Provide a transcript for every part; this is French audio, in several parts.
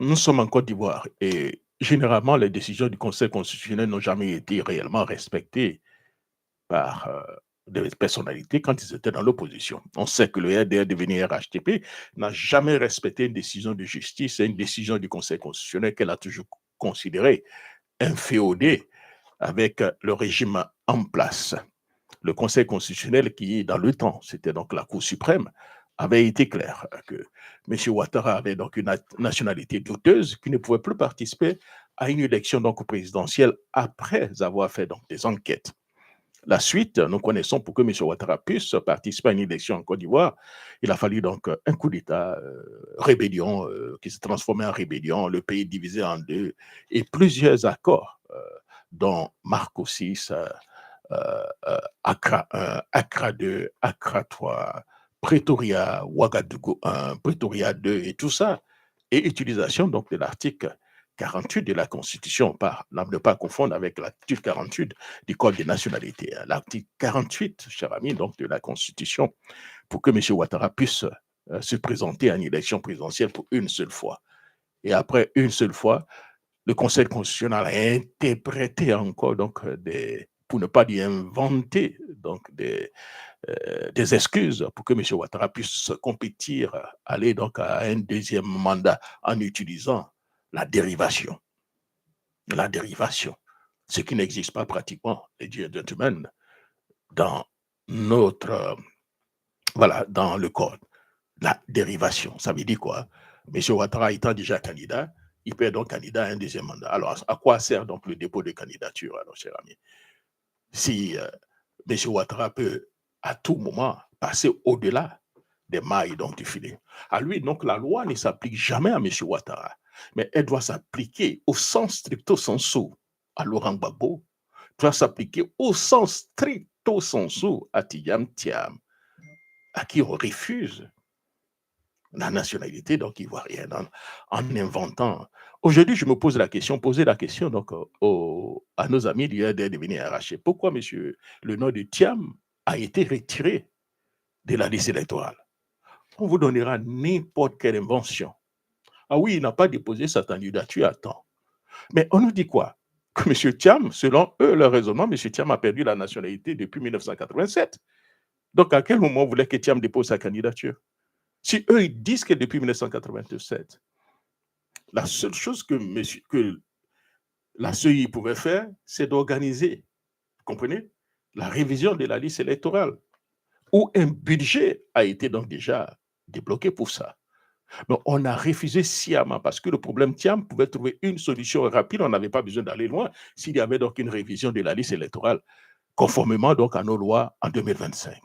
Nous sommes en Côte d'Ivoire et généralement, les décisions du Conseil constitutionnel n'ont jamais été réellement respectées par des personnalités quand ils étaient dans l'opposition. On sait que le RDR devenu RHTP n'a jamais respecté une décision de justice et une décision du Conseil constitutionnel qu'elle a toujours considérée inféodée avec le régime en place. Le Conseil constitutionnel qui, dans le temps, c'était donc la Cour suprême, avait été clair que M. Ouattara avait donc une nationalité douteuse qui ne pouvait plus participer à une élection donc présidentielle après avoir fait donc des enquêtes. La suite, nous connaissons pour que M. Ouattara puisse participer à une élection en Côte d'Ivoire, il a fallu donc un coup d'État, rébellion, qui s'est transformé en rébellion, le pays divisé en deux, et plusieurs accords, dont Marco VI, Accra 1, Accra 2, Accra 3, Pretoria, Ouagadougou 1, Pretoria 2 et tout ça, et utilisation donc de l'article 48 de la Constitution, par ne pas confondre avec l'article 48 du Code des nationalités. L'article 48, cher ami, donc de la Constitution, pour que M. Ouattara puisse se présenter à une élection présidentielle pour une seule fois. Et après une seule fois, le Conseil constitutionnel a interprété encore donc pour ne pas dire inventer donc des excuses pour que M. Ouattara puisse compétir, aller donc à un deuxième mandat en utilisant la dérivation. La dérivation, ce qui n'existe pas pratiquement, ladies and gentlemen, dans notre, voilà, dans le code. La dérivation, ça veut dire quoi? M. Ouattara étant déjà candidat, il peut être donc candidat à un deuxième mandat. Alors, à quoi sert donc le dépôt de candidature, alors, cher ami? Si M. Ouattara peut à tout moment passer au-delà des mailles donc, du filet. À lui, donc, la loi ne s'applique jamais à M. Ouattara, mais elle doit s'appliquer au sens stricto sensu à Laurent Gbagbo, doit s'appliquer au sens stricto sensu à Tiam Tiam, à qui on refuse la nationalité donc ivoirienne en inventant. Aujourd'hui, je me pose la question, poser la question donc à nos amis du RDR de venir arracher. Pourquoi, monsieur, le nom de Thiam a été retiré de la liste électorale? On vous donnera n'importe quelle invention. Ah oui, il n'a pas déposé sa candidature à temps. Mais on nous dit quoi? Que M. Thiam, selon eux, leur raisonnement, M. Thiam a perdu la nationalité depuis 1987. Donc, à quel moment vous voulez que Thiam dépose sa candidature? Si eux, ils disent que depuis 1987, la seule chose que la CEI pouvait faire, c'est d'organiser, vous comprenez, la révision de la liste électorale, où un budget a été donc déjà débloqué pour ça. Mais on a refusé sciemment parce que le problème Thiam pouvait trouver une solution rapide, on n'avait pas besoin d'aller loin s'il y avait donc une révision de la liste électorale, conformément donc à nos lois en 2025.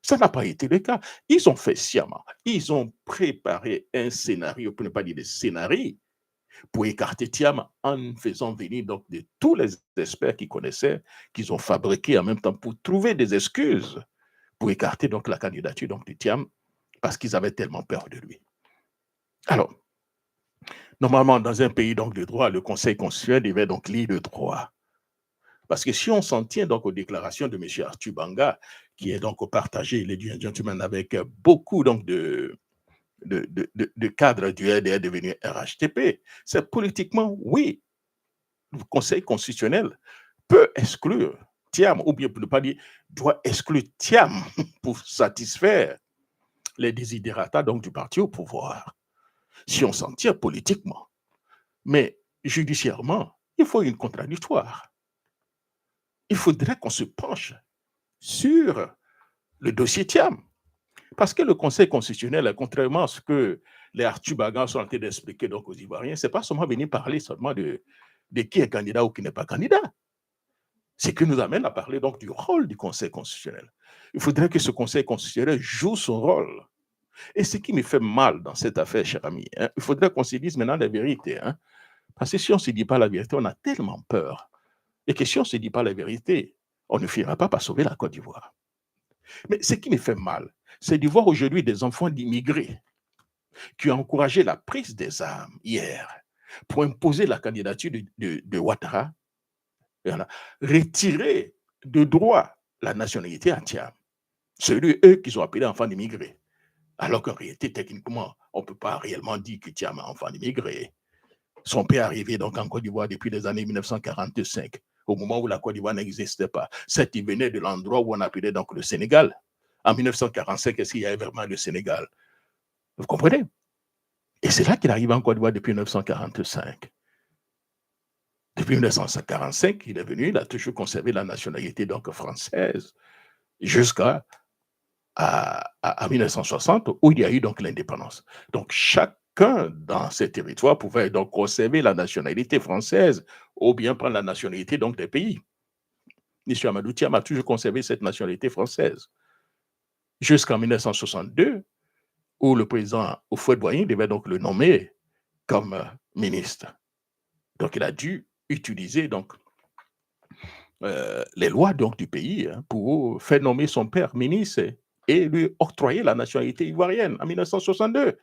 Ça n'a pas été le cas. Ils ont fait sciemment. Ils ont préparé un scénario, pour ne pas dire des scénarios, pour écarter Thiam en faisant venir donc de tous les experts qu'ils connaissaient, qu'ils ont fabriqués en même temps pour trouver des excuses pour écarter donc la candidature donc, de Thiam parce qu'ils avaient tellement peur de lui. Alors, normalement, dans un pays donc de droit, le Conseil constitutionnel devait donc lire le droit. Parce que si on s'en tient donc aux déclarations de M. Arthur Banga, qui est donc partagé, les gentlemen, avec beaucoup donc de cadres du RDR devenu RHTP, c'est politiquement, oui, le Conseil constitutionnel peut exclure Thiam, ou bien pour ne pas dire, doit exclure Thiam pour satisfaire les desiderata donc du parti au pouvoir, si on s'en tient politiquement. Mais judiciairement, il faut une contradictoire. Il faudrait qu'on se penche sur le dossier Thiam. Parce que le Conseil constitutionnel, contrairement à ce que les Arthur Bagan sont en train d'expliquer donc aux Ivoiriens, c'est pas seulement venir parler seulement de qui est candidat ou qui n'est pas candidat. C'est qui nous amène à parler donc du rôle du Conseil constitutionnel. Il faudrait que ce Conseil constitutionnel joue son rôle. Et ce qui me fait mal dans cette affaire, cher ami, hein, il faudrait qu'on se dise maintenant la vérité. Hein, parce que si on ne se dit pas la vérité, on a tellement peur. Et que si on ne se dit pas la vérité, on ne finira pas par sauver la Côte d'Ivoire. Mais ce qui me fait mal, c'est de voir aujourd'hui des enfants d'immigrés qui ont encouragé la prise des armes hier pour imposer la candidature de Ouattara, voilà, retirer de droit la nationalité à Thiam. Celui, eux, qu'ils ont appelé enfants d'immigrés. Alors qu'en réalité, techniquement, on ne peut pas réellement dire que Thiam est enfant d'immigrés. Son père arrivait donc en Côte d'Ivoire depuis les années 1945, au moment où la Côte d'Ivoire n'existait pas. Certes, il venait de l'endroit où on appelait donc le Sénégal. En 1945, est-ce qu'il y avait vraiment le Sénégal? Vous comprenez? Et c'est là qu'il arrive en Côte d'Ivoire depuis 1945. Depuis 1945, il est venu, il a toujours conservé la nationalité donc française, jusqu'à 1960, où il y a eu donc l'indépendance. Donc chacun dans ces territoires pouvait donc conserver la nationalité française ou bien prendre la nationalité donc des pays. M. Amadou Thiam a toujours conservé cette nationalité française. Jusqu'en 1962, où le président Houphouët-Boigny devait donc le nommer comme ministre. Donc il a dû utiliser donc les lois donc du pays pour faire nommer son père ministre et lui octroyer la nationalité ivoirienne en 1962.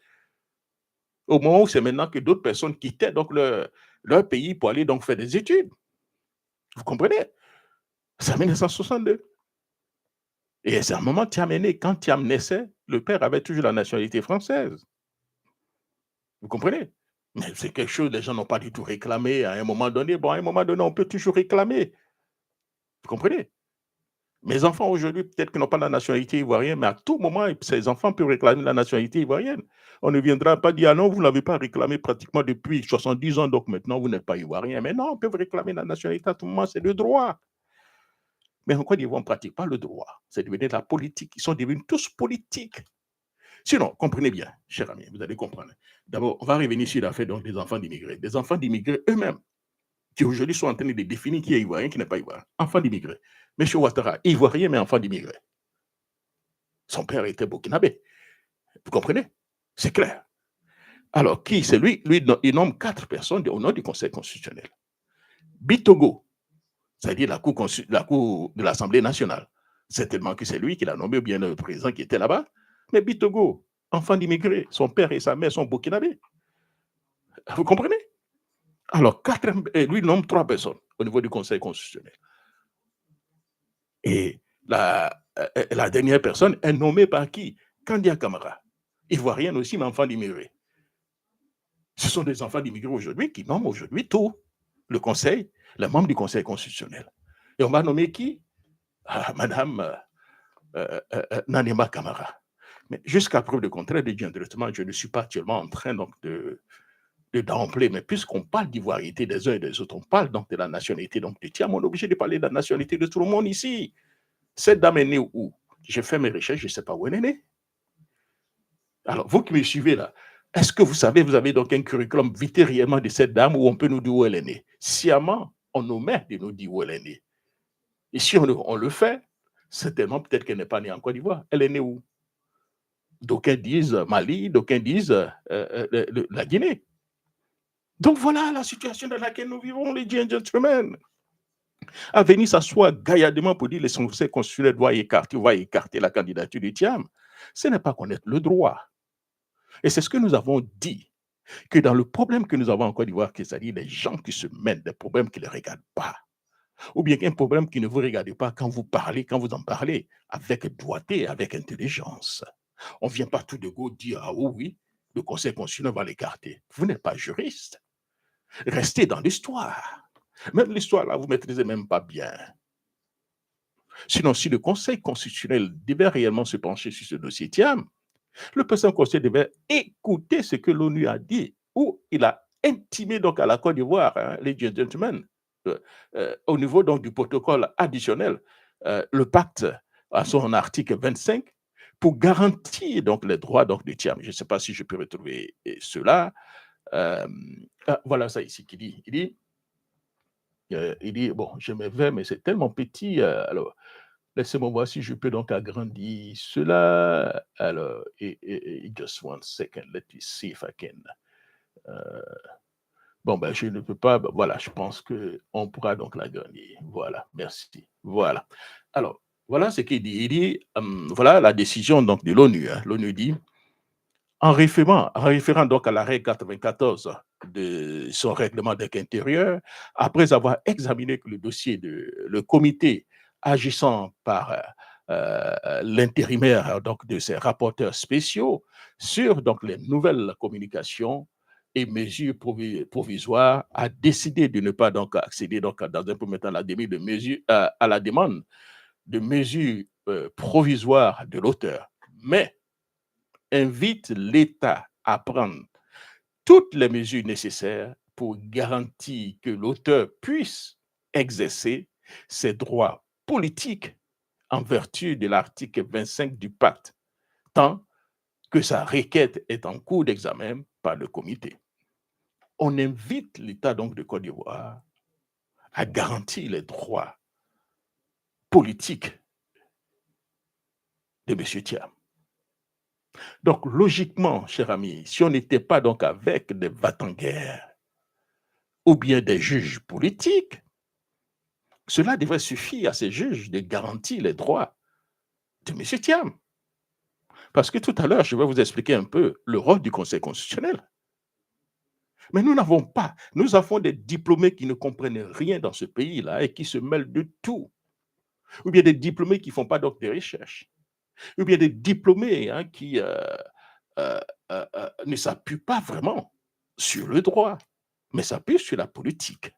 Au moment où c'est maintenant que d'autres personnes quittaient donc leur pays pour aller donc faire des études. Vous comprenez? C'est en 1962. Et c'est un moment Thiam est né. Quand Thiam naissait, le père avait toujours la nationalité française. Vous comprenez? Mais c'est quelque chose que les gens n'ont pas du tout réclamé à un moment donné. Bon, à un moment donné, on peut toujours réclamer. Vous comprenez? Mes enfants aujourd'hui, peut-être qu'ils n'ont pas la nationalité ivoirienne, mais à tout moment, ces enfants peuvent réclamer la nationalité ivoirienne. On ne viendra pas dire, ah non, vous ne l'avez pas réclamé pratiquement depuis 70 ans, donc maintenant vous n'êtes pas ivoirien. Mais non, on peut réclamer la nationalité à tout moment, c'est le droit. Mais en Côte d'Ivoire, on ne pratique pas le droit. C'est devenu de la politique. Ils sont devenus tous politiques. Sinon, comprenez bien, chers amis, vous allez comprendre. D'abord, on va revenir sur l'affaire des enfants d'immigrés. Des enfants d'immigrés eux-mêmes, qui aujourd'hui sont en train de définir qui est ivoirien, qui n'est pas ivoirien. Enfant d'immigrés. M. Ouattara, ivoirien, mais enfant d'immigrés. Son père était burkinabé. Vous comprenez? C'est clair. Alors, qui c'est lui? Lui, il nomme 4 personnes au nom du Conseil constitutionnel. Bitogo, c'est-à-dire la cour de l'Assemblée nationale. Certainement que c'est lui qui l'a nommé, ou bien le président qui était là-bas. Mais Bitogo, enfant d'immigrés, son père et sa mère sont burkinabés. Vous comprenez? Alors, lui nomme 3 personnes au niveau du Conseil constitutionnel. Et la dernière personne est nommée par qui? Kandia Camara. Ivoirienne aussi, mais enfant d'immigrés. Ce sont des enfants d'immigrés aujourd'hui qui nomment aujourd'hui tout le Conseil, les membres du Conseil constitutionnel. Et on va nommer qui? Madame Nanema Camara. Mais jusqu'à preuve de contraire, de dire directement, je ne suis pas actuellement en train donc de downplay, mais puisqu'on parle d'ivoirité des uns et des autres, on parle donc de la nationalité donc de Thiam, on est obligé de parler de la nationalité de tout le monde ici. Cette dame est née où? J'ai fait mes recherches, je ne sais pas où elle est née. Alors, vous qui me suivez là, est-ce que vous savez, vous avez donc un curriculum vitae réellement de cette dame où on peut nous dire où elle est née? Sciemment, on omet de nous dire où elle est née. Et si on le fait, certainement peut-être qu'elle n'est pas née en Côte d'Ivoire. Elle est née où? D'aucuns disent Mali, d'aucuns disent la Guinée. Donc voilà la situation dans laquelle nous vivons, les gentlemen. À venir s'asseoir gaillardement pour dire que le Conseil constitutionnel va écarter la candidature de Thiam. Ce n'est pas connaître le droit. Et c'est ce que nous avons dit, que dans le problème que nous avons en Côte d'Ivoire, c'est-à-dire les gens qui se mènent des problèmes qui ne les regardent pas, ou bien un problème qui ne vous regarde pas quand vous parlez, quand vous en parlez, avec doigté, avec intelligence. On ne vient pas tout de go dire, ah oui, le Conseil constitutionnel va l'écarter. Vous n'êtes pas juriste. Restez dans l'histoire. Même l'histoire, là, vous ne maîtrisez même pas bien. Sinon, si le Conseil constitutionnel devait réellement se pencher sur ce dossier Thiam, le président conseil devait écouter ce que l'ONU a dit, où il a intimé donc à la Côte d'Ivoire, les gentlemen, au niveau donc du protocole additionnel, le pacte à son article 25, pour garantir donc les droits donc de Thiam. Je ne sais pas si je peux retrouver cela. Voilà ça ici qui dit. Il dit, bon, je me vais, mais c'est tellement petit. Alors, laissez-moi voir si je peux donc agrandir cela. Alors, just one second, let me see if I can. Bon, ben, je ne peux pas. Ben, voilà, je pense qu'on pourra donc l'agrandir. Voilà, merci. Voilà. Alors, voilà ce qu'il dit. Il dit, voilà la décision donc de l'ONU. L'ONU dit, en référant donc à l'arrêt 94 de son règlement intérieur, après avoir examiné le dossier le comité agissant par l'intérimaire donc de ses rapporteurs spéciaux sur donc les nouvelles communications et mesures provisoires a décidé de ne pas donc accéder donc dans un premier temps à à la demande de mesures provisoires de l'auteur, mais invite l'État à prendre toutes les mesures nécessaires pour garantir que l'auteur puisse exercer ses droits politiques en vertu de l'article 25 du pacte, tant que sa requête est en cours d'examen par le comité. On invite l'État donc de Côte d'Ivoire à garantir les droits politiques de M. Thiam. Donc, logiquement, cher ami, si on n'était pas donc avec des va-t-en-guerre ou bien des juges politiques, cela devrait suffire à ces juges de garantir les droits de M. Thiam. Parce que tout à l'heure, je vais vous expliquer un peu le rôle du Conseil constitutionnel. Mais nous n'avons pas, nous avons des diplômés qui ne comprennent rien dans ce pays-là et qui se mêlent de tout. Ou bien des diplômés qui ne font pas donc des recherches. Ou bien des diplômés qui ne s'appuient pas vraiment sur le droit, mais s'appuient sur la politique.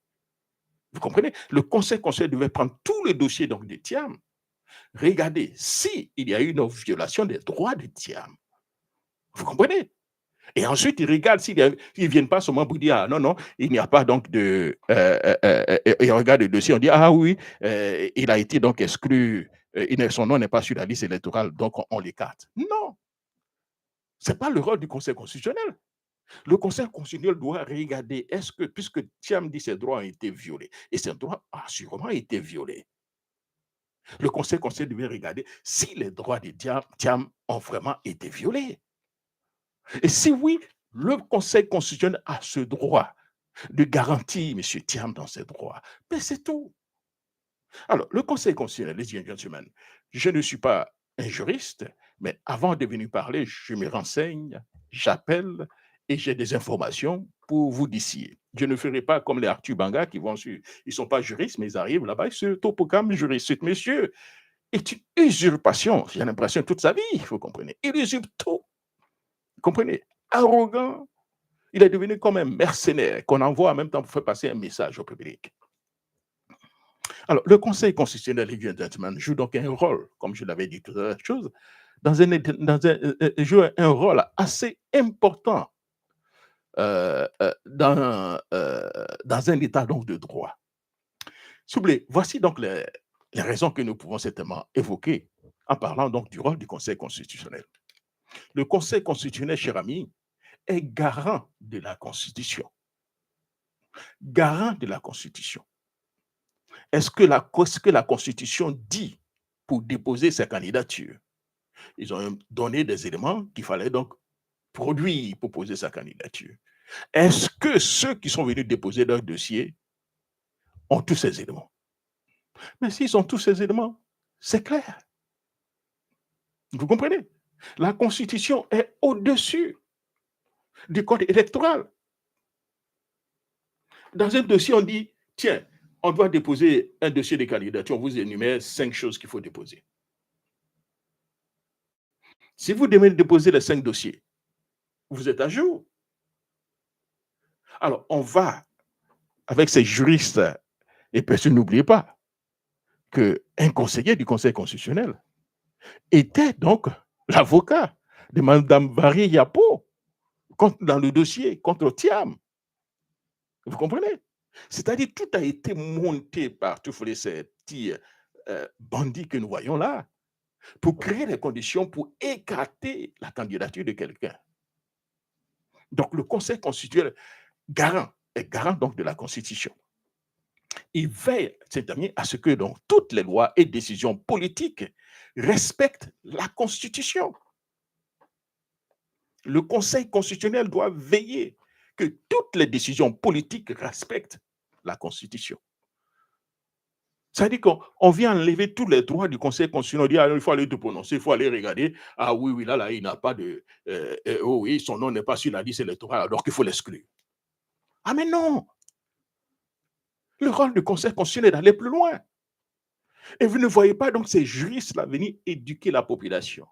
Vous comprenez? Le Conseil constitutionnel devait prendre tout le dossier donc de Thiam, regarder s'il y a eu une violation des droits de Thiam. Vous comprenez? Et ensuite, ils regardent s'ils ne viennent pas seulement pour dire, ah non, non, il n'y a pas donc de... et on regarde le dossier, on dit, ah oui, il a été donc exclu, son nom n'est pas sur la liste électorale, donc on l'écarte. Non, ce n'est pas le rôle du Conseil constitutionnel. Le Conseil constitutionnel doit regarder, est-ce que, puisque Thiam dit que ses droits ont été violés, et ses droits ont sûrement été violés, le Conseil constitutionnel devait regarder si les droits de Thiam ont vraiment été violés. Et si oui, le Conseil constitutionnel a ce droit de garantir M. Thiam dans ses droits. Mais c'est tout. Alors, le Conseil constitutionnel, ladies and gentlemen, je ne suis pas un juriste, mais avant de venir parler, je me renseigne, j'appelle et j'ai des informations pour vous d'ici. Je ne ferai pas comme les Arthur Banga qui vont sur. Ils ne sont pas juristes, mais ils arrivent là-bas, ils se topocament juriste. Ce monsieur est une usurpation. J'ai l'impression toute sa vie, vous comprenez. Il usurpe tout. Vous comprenez? Arrogant. Il est devenu comme un mercenaire qu'on envoie en même temps pour faire passer un message au public. Alors, le Conseil constitutionnel, ladies and gentlemen, joue donc un rôle, comme je l'avais dit tout à l'heure, joue un rôle assez important dans un état donc de droit. S'il vous plaît, voici donc les raisons que nous pouvons certainement évoquer en parlant donc du rôle du Conseil constitutionnel. Le Conseil constitutionnel, cher ami, est garant de la Constitution. Garant de la Constitution. Est-ce que la Constitution dit pour déposer sa candidature? Ils ont donné des éléments qu'il fallait donc produire pour poser sa candidature. Est-ce que ceux qui sont venus déposer leur dossier ont tous ces éléments? Mais s'ils ont tous ces éléments, c'est clair. Vous comprenez? La Constitution est au-dessus du code électoral. Dans un dossier, on dit, tiens, on doit déposer un dossier de candidature, on vous énumère 5 choses qu'il faut déposer. Si vous devez déposer les 5 dossiers, vous êtes à jour. Alors, on va, avec ces juristes, et personne n'oubliez pas qu'un conseiller du Conseil constitutionnel était donc l'avocat de Mme Barry Yapo dans le dossier contre Thiam. Vous comprenez? C'est-à-dire tout a été monté par tous ces petits bandits que nous voyons là pour créer les conditions pour écarter la candidature de quelqu'un. Donc le Conseil constitutionnel est garant donc de la Constitution. Il veille, c'est-à-dire à ce que donc, toutes les lois et décisions politiques respectent la Constitution. Le Conseil constitutionnel doit veiller que toutes les décisions politiques respectent la Constitution. C'est-à-dire qu'on vient enlever tous les droits du Conseil constitutionnel. On dit, ah, il faut aller te prononcer, il faut aller regarder. Ah oui, oui, là, il n'a pas de... oh oui, son nom n'est pas sur la liste électorale, alors qu'il faut l'exclure. Ah mais non! Le rôle du Conseil constitutionnel est d'aller plus loin. Et vous ne voyez pas donc ces juristes-là venir éduquer la population.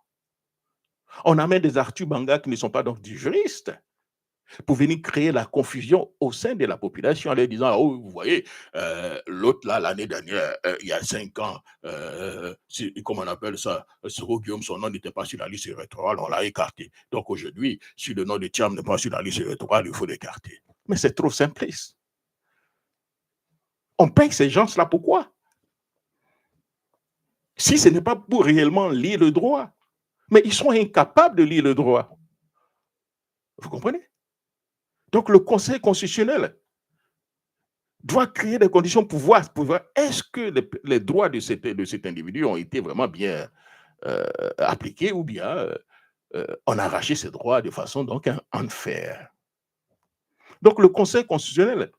On amène des Arthur Banga qui ne sont pas donc des juristes, pour venir créer la confusion au sein de la population en leur disant: «Oh, vous voyez, l'autre là, l'année dernière, il y a 5 ans, comment on appelle ça? Soro Guillaume, son nom n'était pas sur la liste électorale, on l'a écarté. Donc aujourd'hui, si le nom de Thiam n'est pas sur la liste électorale, il faut l'écarter». Mais c'est trop simpliste. On paye ces gens-là pourquoi? Si ce n'est pas pour réellement lire le droit. Mais ils sont incapables de lire le droit. Vous comprenez? Donc le Conseil constitutionnel doit créer des conditions pour voir, est-ce que les droits de cet individu ont été vraiment bien appliqués ou bien on a arraché ces droits de façon donc unfair. Donc le Conseil constitutionnel,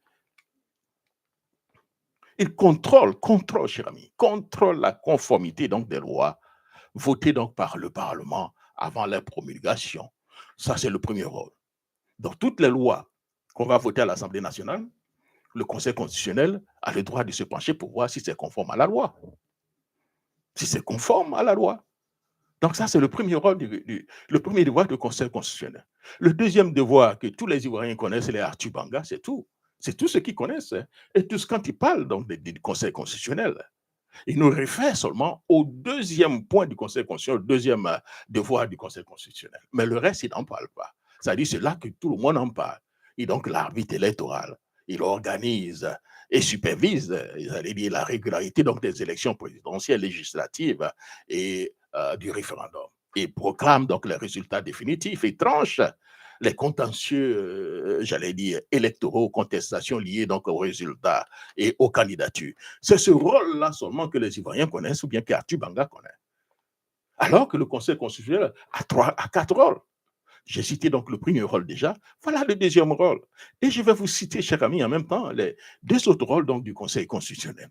il contrôle, cher ami, contrôle la conformité donc des lois votées donc par le Parlement avant leur promulgation. Ça, c'est le premier rôle. Dans toutes les lois qu'on va voter à l'Assemblée nationale, le Conseil constitutionnel a le droit de se pencher pour voir si c'est conforme à la loi. Si c'est conforme à la loi. Donc ça, c'est le premier rôle, le premier devoir du Conseil constitutionnel. Le deuxième devoir que tous les Ivoiriens connaissent, c'est les Artu Banga, c'est tout. C'est tout ce qu'ils connaissent. Hein. Et tous quand ils parlent donc du Conseil constitutionnel, ils nous réfèrent seulement au deuxième point du Conseil constitutionnel, le deuxième devoir du Conseil constitutionnel. Mais le reste, ils n'en parlent pas. C'est-à-dire, c'est là que tout le monde en parle. Et donc, l'arbitre électoral, il organise et supervise, j'allais dire, la régularité donc, des élections présidentielles, législatives et du référendum. Et proclame donc les résultats définitifs et tranche les contentieux, j'allais dire, électoraux, contestations liées donc aux résultats et aux candidatures. C'est ce rôle-là seulement que les Ivoiriens connaissent ou bien qu'Arthur Banga connaît. Alors que le Conseil constitutionnel a 4 rôles. J'ai cité donc le premier rôle déjà. Voilà le deuxième rôle. Et je vais vous citer, chers amis, en même temps, les 2 autres rôles donc, du Conseil constitutionnel.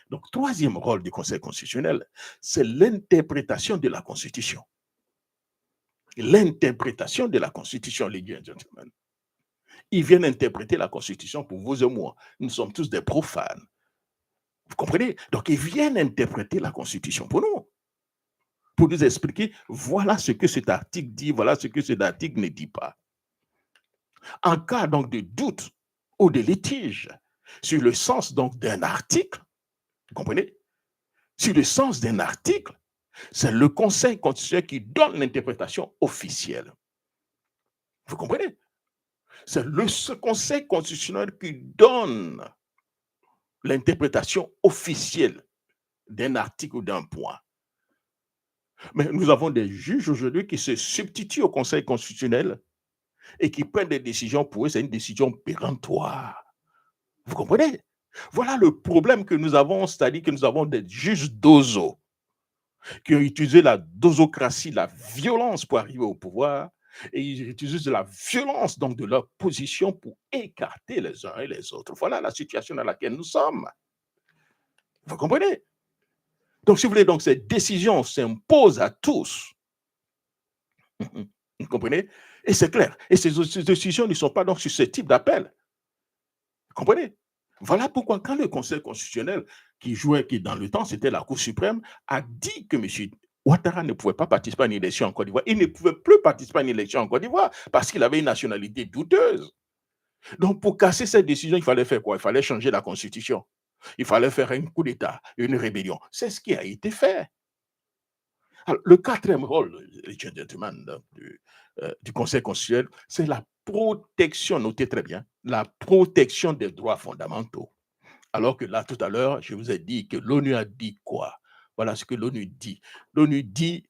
Donc, troisième rôle du Conseil constitutionnel, c'est l'interprétation de la Constitution. L'interprétation de la Constitution, ladies and gentlemen. Ils viennent interpréter la Constitution pour vous et moi. Nous sommes tous des profanes. Vous comprenez? Donc, ils viennent interpréter la Constitution pour nous expliquer, voilà ce que cet article dit, voilà ce que cet article ne dit pas. En cas donc de doute ou de litige sur le sens donc d'un article, vous comprenez? Sur le sens d'un article, c'est le Conseil constitutionnel qui donne l'interprétation officielle. Vous comprenez? C'est ce Conseil constitutionnel qui donne l'interprétation officielle d'un article ou d'un point. Mais nous avons des juges aujourd'hui qui se substituent au Conseil constitutionnel et qui prennent des décisions pour eux, c'est une décision péremptoire. Vous comprenez? Voilà le problème que nous avons, c'est-à-dire que nous avons des juges dozo qui ont utilisé la dosocratie, la violence pour arriver au pouvoir, et ils utilisent la violence donc de leur position pour écarter les uns et les autres. Voilà la situation dans laquelle nous sommes. Vous comprenez? Donc, si vous voulez, donc cette décision s'impose à tous. Vous comprenez? Et c'est clair. Et ces décisions ne sont pas donc susceptibles d'appel. Vous comprenez? Voilà pourquoi quand le Conseil constitutionnel, qui dans le temps, c'était la Cour suprême, a dit que M. Ouattara ne pouvait pas participer à une élection en Côte d'Ivoire, il ne pouvait plus participer à une élection en Côte d'Ivoire parce qu'il avait une nationalité douteuse. Donc, pour casser cette décision, il fallait faire quoi? Il fallait changer la Constitution. Il fallait faire un coup d'État, une rébellion. C'est ce qui a été fait. Alors, le quatrième rôle, gentlemen, du Conseil constitutionnel, c'est la protection, notez très bien, la protection des droits fondamentaux. Alors que là, tout à l'heure, je vous ai dit que l'ONU a dit quoi? Voilà ce que l'ONU dit. L'ONU dit,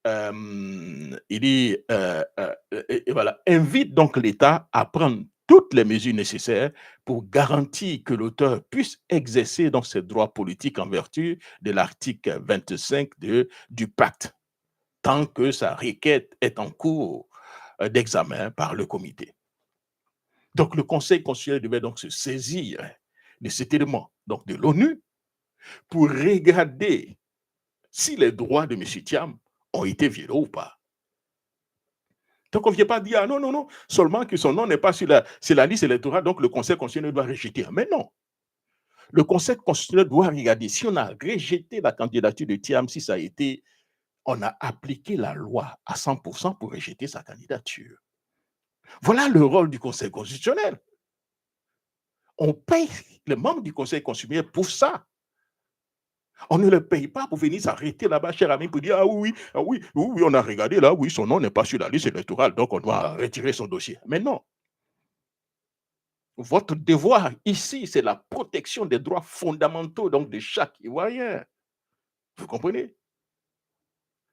il dit, et voilà, invite donc l'État à prendre toutes les mesures nécessaires pour garantir que l'auteur puisse exercer donc ses droits politiques en vertu de l'article 25 du pacte, tant que sa requête est en cours d'examen par le comité. Donc, le Conseil constitutionnel devait donc se saisir de cet élément, donc de l'ONU, pour regarder si les droits de M. Thiam ont été violés ou pas. Donc, on ne vient pas dire, ah non, non, non, seulement que son nom n'est pas sur la liste électorale, donc le Conseil constitutionnel doit rejeter. Mais non. Le Conseil constitutionnel doit regarder si on a rejeté la candidature de Thiam, si ça a été, on a appliqué la loi à 100% pour rejeter sa candidature. Voilà le rôle du Conseil constitutionnel. On paye les membres du Conseil constitutionnel pour ça. On ne le paye pas pour venir s'arrêter là-bas, cher ami, pour dire: «Ah oui, ah oui, oui, oui, on a regardé là, oui, son nom n'est pas sur la liste électorale, donc on doit retirer son dossier». Mais non, votre devoir ici, c'est la protection des droits fondamentaux donc de chaque Ivoirien. Vous comprenez?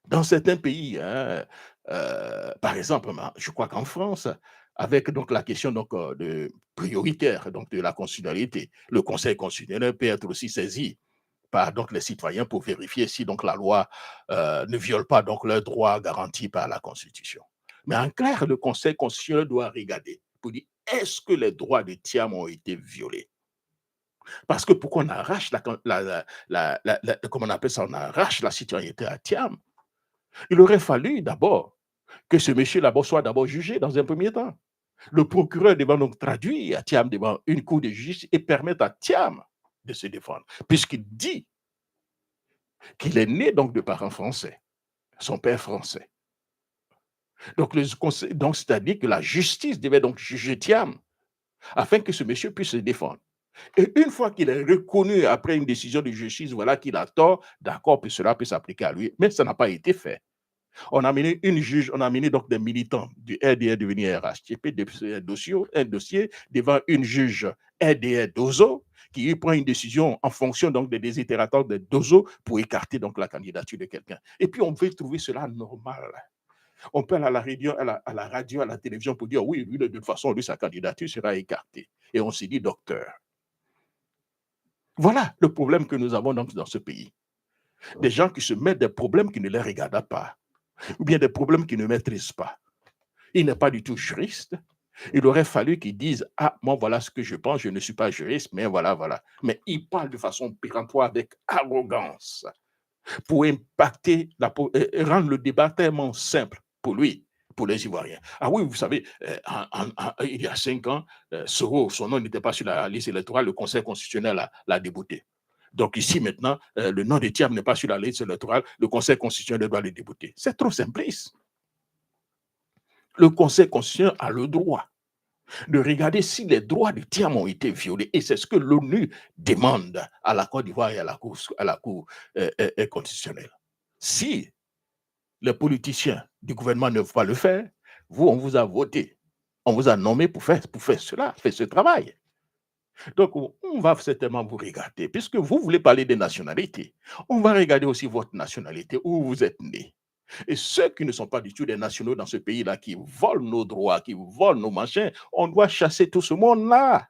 Dans certains pays, hein, par exemple, je crois qu'en France, avec donc la question donc, de prioritaire donc de la constitutionnalité, le Conseil constitutionnel peut être aussi saisi par donc les citoyens pour vérifier si donc la loi ne viole pas donc leurs droits garantis par la Constitution. Mais en clair, le Conseil constitutionnel doit regarder pour dire est-ce que les droits des tiers ont été violés? Parce que pourquoi on arrache comment on appelle ça, on arrache la citoyenneté à Thiam? Il aurait fallu d'abord que ce monsieur là-bas soit d'abord jugé dans un premier temps. Le procureur devant donc traduire Thiam devant une cour de justice et permettre à Thiam de se défendre, puisqu'il dit qu'il est né donc de parents français, son père français. Donc, donc c'est-à-dire que la justice devait donc juger Thiam afin que ce monsieur puisse se défendre. Et une fois qu'il est reconnu après une décision de justice, voilà qu'il a tort, d'accord, puis cela peut s'appliquer à lui, mais ça n'a pas été fait. On a amené une juge, on a amené donc des militants du RDR devenu RHTP, un dossier devant une juge RDR Dozo, qui prend une décision en fonction donc des désiratoires de Dozo pour écarter donc la candidature de quelqu'un. Et puis on veut trouver cela normal. On peut aller à la radio, à la télévision pour dire oui, lui, de toute façon, lui, sa candidature sera écartée. Et on s'est dit docteur. Voilà le problème que nous avons donc dans ce pays. Des gens qui se mettent des problèmes qui ne les regardent pas, ou bien des problèmes qu'ils ne maîtrisent pas. Il n'est pas du tout juriste. Il aurait fallu qu'il dise ah, moi, voilà ce que je pense, je ne suis pas juriste, mais voilà, voilà. Mais il parle de façon péremptoire avec arrogance pour impacter, rendre le débat tellement simple pour lui, pour les Ivoiriens. Ah oui, vous savez, il y a 5 ans, Soro, son nom n'était pas sur la liste électorale, le Conseil constitutionnel l'a débouté. Donc ici maintenant, le nom de Thiam n'est pas sur la liste électorale, le Conseil constitutionnel doit le débouter. C'est trop simpliste. Le Conseil constitutionnel a le droit de regarder si les droits de Thiam ont été violés. Et c'est ce que l'ONU demande à la Côte d'Ivoire et à la Cour constitutionnelle. Si les politiciens du gouvernement ne veulent pas le faire, vous, on vous a voté. On vous a nommé pour faire cela, faire ce travail. Donc, on va certainement vous regarder, puisque vous voulez parler des nationalités. On va regarder aussi votre nationalité, où vous êtes né. Et ceux qui ne sont pas du tout des nationaux dans ce pays-là, qui volent nos droits, qui volent nos machins, on doit chasser tout ce monde-là.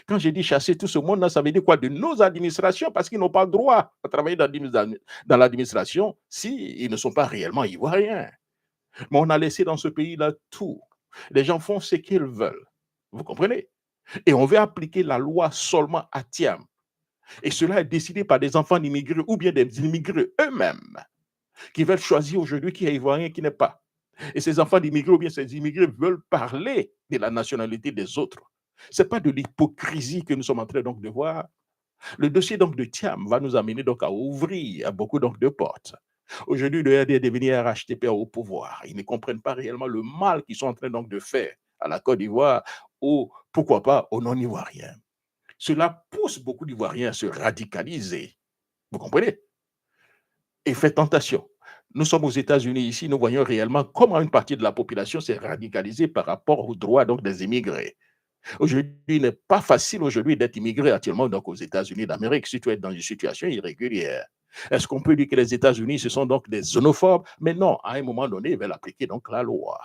Quand je dis chasser tout ce monde-là, ça veut dire quoi? De nos administrations, parce qu'ils n'ont pas le droit à travailler dans l'administration s'ils ne sont pas réellement ivoiriens. Mais on a laissé dans ce pays-là tout. Les gens font ce qu'ils veulent. Vous comprenez? Et on veut appliquer la loi seulement à Thiam. Et cela est décidé par des enfants d'immigrés ou bien des immigrés eux-mêmes qui veulent choisir aujourd'hui qui est ivoirien et qui n'est pas. Et ces enfants d'immigrés ou bien ces immigrés veulent parler de la nationalité des autres. Ce n'est pas de l'hypocrisie que nous sommes en train donc de voir. Le dossier donc de Thiam va nous amener donc à ouvrir beaucoup donc de portes. Aujourd'hui, le RD est devenu RHTP au pouvoir. Ils ne comprennent pas réellement le mal qu'ils sont en train donc de faire à la Côte d'Ivoire ou pourquoi pas aux non-Ivoiriens. Cela pousse beaucoup d'Ivoiriens à se radicaliser. Vous comprenez? Et fait tentation. Nous sommes aux États-Unis ici, nous voyons réellement comment une partie de la population s'est radicalisée par rapport aux droits donc des immigrés. Aujourd'hui, il n'est pas facile aujourd'hui d'être immigré actuellement donc aux États-Unis d'Amérique si tu es dans une situation irrégulière. Est-ce qu'on peut dire que les États-Unis, ce sont donc des xénophobes? Mais non, à un moment donné, ils veulent appliquer donc la loi.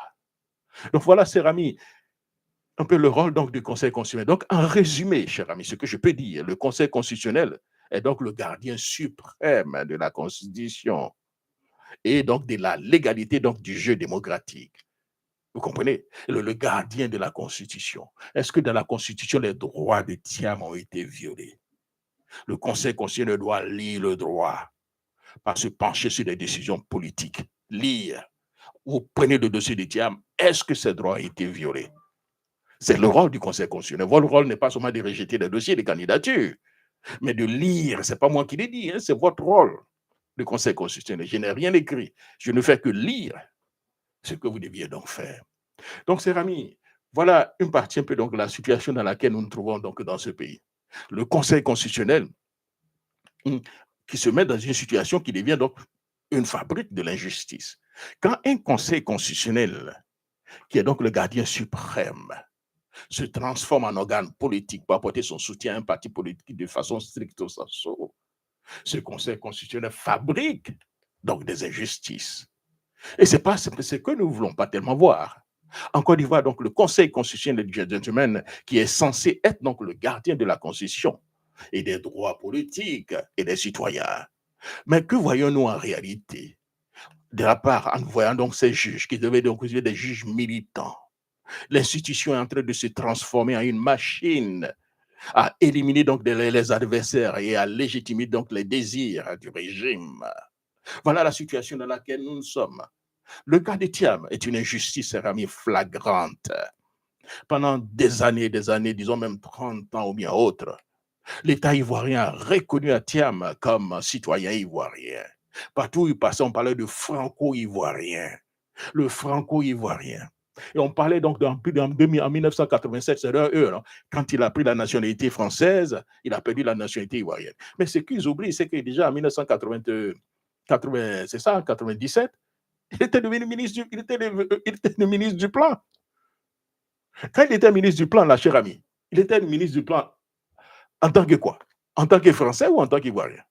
Donc voilà, chers amis, un peu le rôle donc du Conseil constitutionnel. Donc en résumé, chers amis, ce que je peux dire, le Conseil constitutionnel est donc le gardien suprême de la Constitution et donc de la légalité donc du jeu démocratique. Vous comprenez? Le gardien de la Constitution. Est-ce que dans la Constitution, les droits de Thiam ont été violés? Le Conseil constitutionnel doit lire le droit, pas se pencher sur des décisions politiques. Lire. Vous prenez le dossier de Thiam, est-ce que ces droits ont été violés? C'est le rôle du Conseil constitutionnel. Votre rôle n'est pas seulement de rejeter des dossiers de candidature, mais de lire. Ce n'est pas moi qui l'ai dit, hein, c'est votre rôle, du Conseil constitutionnel. Je n'ai rien écrit. Je ne fais que lire ce que vous deviez donc faire. Donc, chers amis, Voilà une partie un peu donc de la situation dans laquelle nous nous trouvons donc dans ce pays. Le Conseil constitutionnel mm, qui se met dans une situation qui devient donc une fabrique de l'injustice. Quand un Conseil constitutionnel, qui est donc le gardien suprême, se transforme en organe politique pour apporter son soutien à un parti politique de façon stricto sensu, ce Conseil constitutionnel fabrique donc des injustices. Et c'est pas ce que nous ne voulons pas tellement voir. En Côte d'Ivoire, donc, le Conseil constitutionnel du gentleman, qui est censé être donc le gardien de la Constitution et des droits politiques et des citoyens. Mais que voyons-nous en réalité de la part, en voyant donc ces juges qui devaient donc être des juges militants? L'institution est en train de se transformer en une machine à éliminer donc les adversaires et à légitimer donc les désirs du régime. Voilà la situation dans laquelle nous sommes. Le cas de Thiam est une injustice flagrante. Pendant des années, disons même 30 ans ou bien autre, l'État ivoirien a reconnu Thiam comme citoyen ivoirien. Partout où il passait, on parlait de franco-ivoirien. Le franco-ivoirien. Et on parlait donc en 1987, c'est leur heure, quand il a pris la nationalité française, il a perdu la nationalité ivoirienne. Mais ce qu'ils oublient, c'est que déjà en 1980, c'est ça, en 97, il était devenu ministre il était le ministre du plan. Quand il était ministre du plan, la chère amie, il était le ministre du plan en tant que quoi? En tant que Français ou en tant qu'Ivoirien?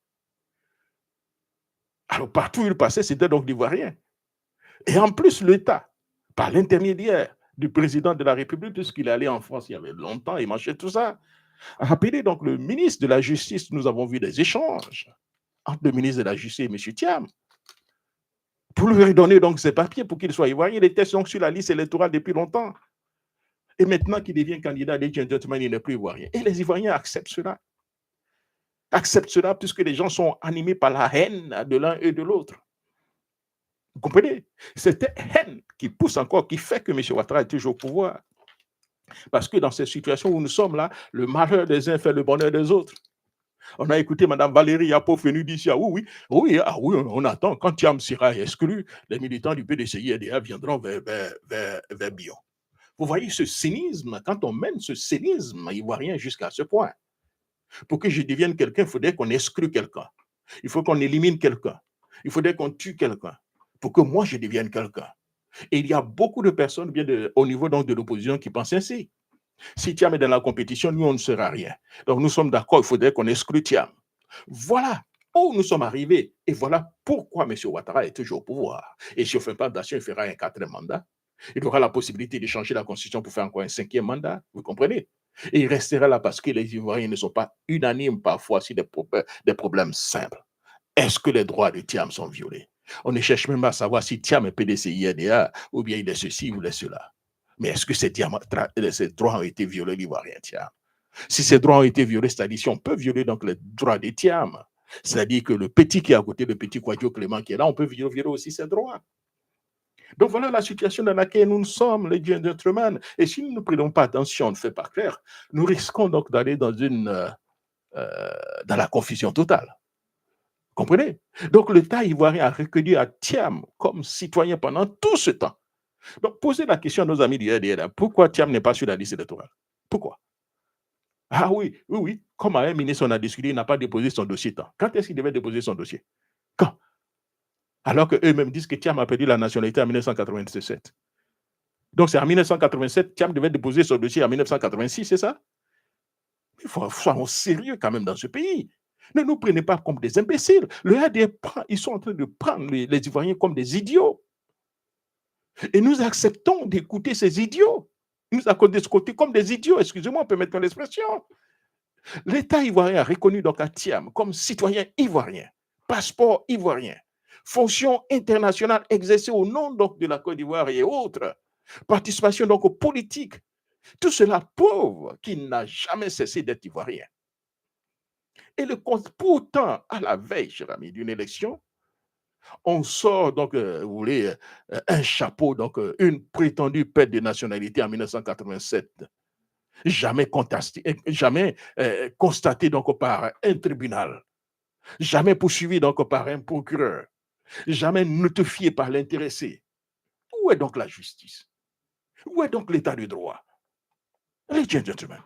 Alors partout où il passait, c'était donc l'Ivoirien. Et en plus, l'État, par l'intermédiaire du président de la République, puisqu'il est allé en France il y avait longtemps, il mangeait tout ça, a rappelé donc le ministre de la Justice. Nous avons vu des échanges entre le ministre de la Justice et M. Thiam pour lui redonner donc ses papiers pour qu'il soit ivoirien. Il était donc sur la liste électorale depuis longtemps. Et maintenant qu'il devient candidat, il n'est plus ivoirien. Et les Ivoiriens acceptent cela. Acceptent cela puisque les gens sont animés par la haine de l'un et de l'autre. Vous comprenez? Cette haine qui pousse encore, qui fait que M. Ouattara est toujours au pouvoir. Parce que dans cette situation où nous sommes là, le malheur des uns fait le bonheur des autres. On a écouté Mme Valérie Yapof venue d'ici. Ah oui, on attend. Quand Thiam sera exclu, les militants du PDCI-RDA viendront vers Bion. Vous voyez ce cynisme, quand on mène ce cynisme ivoirien jusqu'à ce point. Pour que je devienne quelqu'un, il faudrait qu'on exclue quelqu'un. Il faut qu'on élimine quelqu'un. Il faudrait qu'on tue quelqu'un. Pour que moi, je devienne quelqu'un. Et il y a beaucoup de personnes au niveau donc, de l'opposition qui pensent ainsi. Si Thiam est dans la compétition, nous, on ne sera rien. Donc, nous sommes d'accord, il faudrait qu'on exclue Thiam. Voilà où nous sommes arrivés. Et voilà pourquoi M. Ouattara est toujours au pouvoir. Et si on ne fait pas d'action, il fera un 4e mandat. Il aura la possibilité de changer la Constitution pour faire encore un 5e mandat. Vous comprenez? Et il restera là parce que les Ivoiriens ne sont pas unanimes parfois sur des problèmes simples. Est-ce que les droits de Thiam sont violés? On ne cherche même pas à savoir si Thiam est PDCI-RDA ou bien il est ceci ou il est cela. Mais est-ce que ces droits ont été violés, l'Ivoirien Thiam? Si ces droits ont été violés, c'est-à-dire si on peut violer donc les droits de Thiam, c'est-à-dire que le petit qui est à côté, le petit Kouadio Clément qui est là, on peut violer aussi ses droits. Donc voilà la situation dans laquelle nous sommes, les gentlemen. Et si nous ne prenons pas attention, on ne fait pas clair, nous risquons donc d'aller dans la confusion totale. Comprenez? Donc l'État ivoirien a reconnu à Thiam comme citoyen pendant tout ce temps. Donc posez la question à nos amis du RDR, pourquoi Thiam n'est pas sur la liste électorale? Pourquoi? Ah oui. Comme un ministre, on a discuté, il n'a pas déposé son dossier tant. Quand est-ce qu'il devait déposer son dossier? Quand? Alors qu'eux-mêmes disent que Thiam a perdu la nationalité en 1987. Donc c'est en 1987, Thiam devait déposer son dossier en 1986, c'est ça? Il faut soyons sérieux quand même dans ce pays. Ne nous prenez pas comme des imbéciles. Le RDR, ils sont en train de prendre les Ivoiriens comme des idiots. Et nous acceptons d'écouter ces idiots. Nous accordons de ce côté comme des idiots. Excusez-moi, on peut mettre l'expression. L'État ivoirien a reconnu donc Thiam comme citoyen ivoirien, passeport ivoirien, fonction internationale exercée au nom donc de la Côte d'Ivoire et autres, participation donc aux politiques. Tout cela prouve qu'il n'a jamais cessé d'être ivoirien. Et pourtant, à la veille, cher ami, d'une élection, on sort donc, vous voulez, un chapeau, donc une prétendue perte de nationalité en 1987. Jamais contesté, jamais constaté donc par un tribunal, jamais poursuivi donc par un procureur, jamais notifié par l'intéressé. Où est donc la justice? Où est donc l'état de droit? Ladies and gentlemen.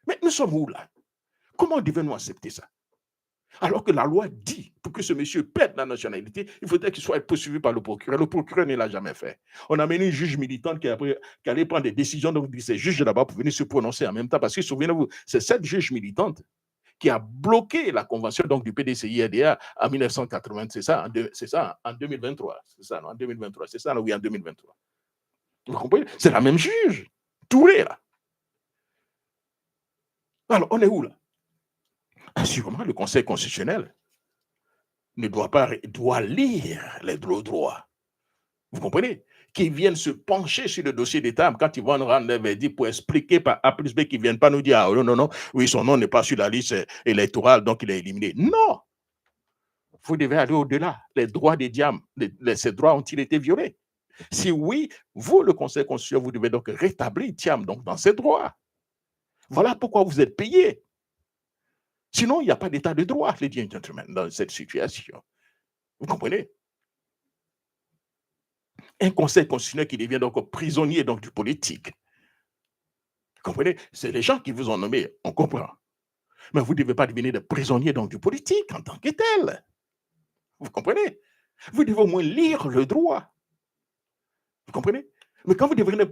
Mais nous sommes où là? Comment devons-nous accepter ça? Alors que la loi dit, pour que ce monsieur perde la nationalité, il faudrait qu'il soit poursuivi par le procureur. Le procureur ne l'a jamais fait. On a mené une juge militante qui allait prendre des décisions, donc ces juges là-bas pour venir se prononcer en même temps. Parce que souvenez-vous, c'est cette juge militante qui a bloqué la convention donc, du PDCI-RDA en 1980. C'est ça, en 2023. C'est ça, non, en 2023. C'est ça, non, oui, en 2023. Vous comprenez? C'est la même juge. Touré, là. Alors, on est où, là? Assurément, le Conseil constitutionnel doit lire les droits. Vous comprenez? Qu'ils viennent se pencher sur le dossier d'État quand ils vont nous rendre un verdict pour expliquer par A plus B qu'ils ne viennent pas nous dire ah, non, oui, son nom n'est pas sur la liste électorale, donc il est éliminé. Non! Vous devez aller au-delà. Les droits des diams, ces droits ont-ils été violés? Si oui, vous, le Conseil constitutionnel, vous devez donc rétablir Thiam donc, dans ses droits. Voilà pourquoi vous êtes payé. Sinon, il n'y a pas d'état de droit, ladies and gentlemen, dans cette situation. Vous comprenez? Un conseil constitutionnel qui devient donc prisonnier donc, du politique. Vous comprenez? C'est les gens qui vous ont nommé, on comprend. Mais vous ne devez pas devenir des prisonniers donc, du politique en tant que tel. Vous comprenez? Vous devez au moins lire le droit. Vous comprenez? Mais quand vous devenez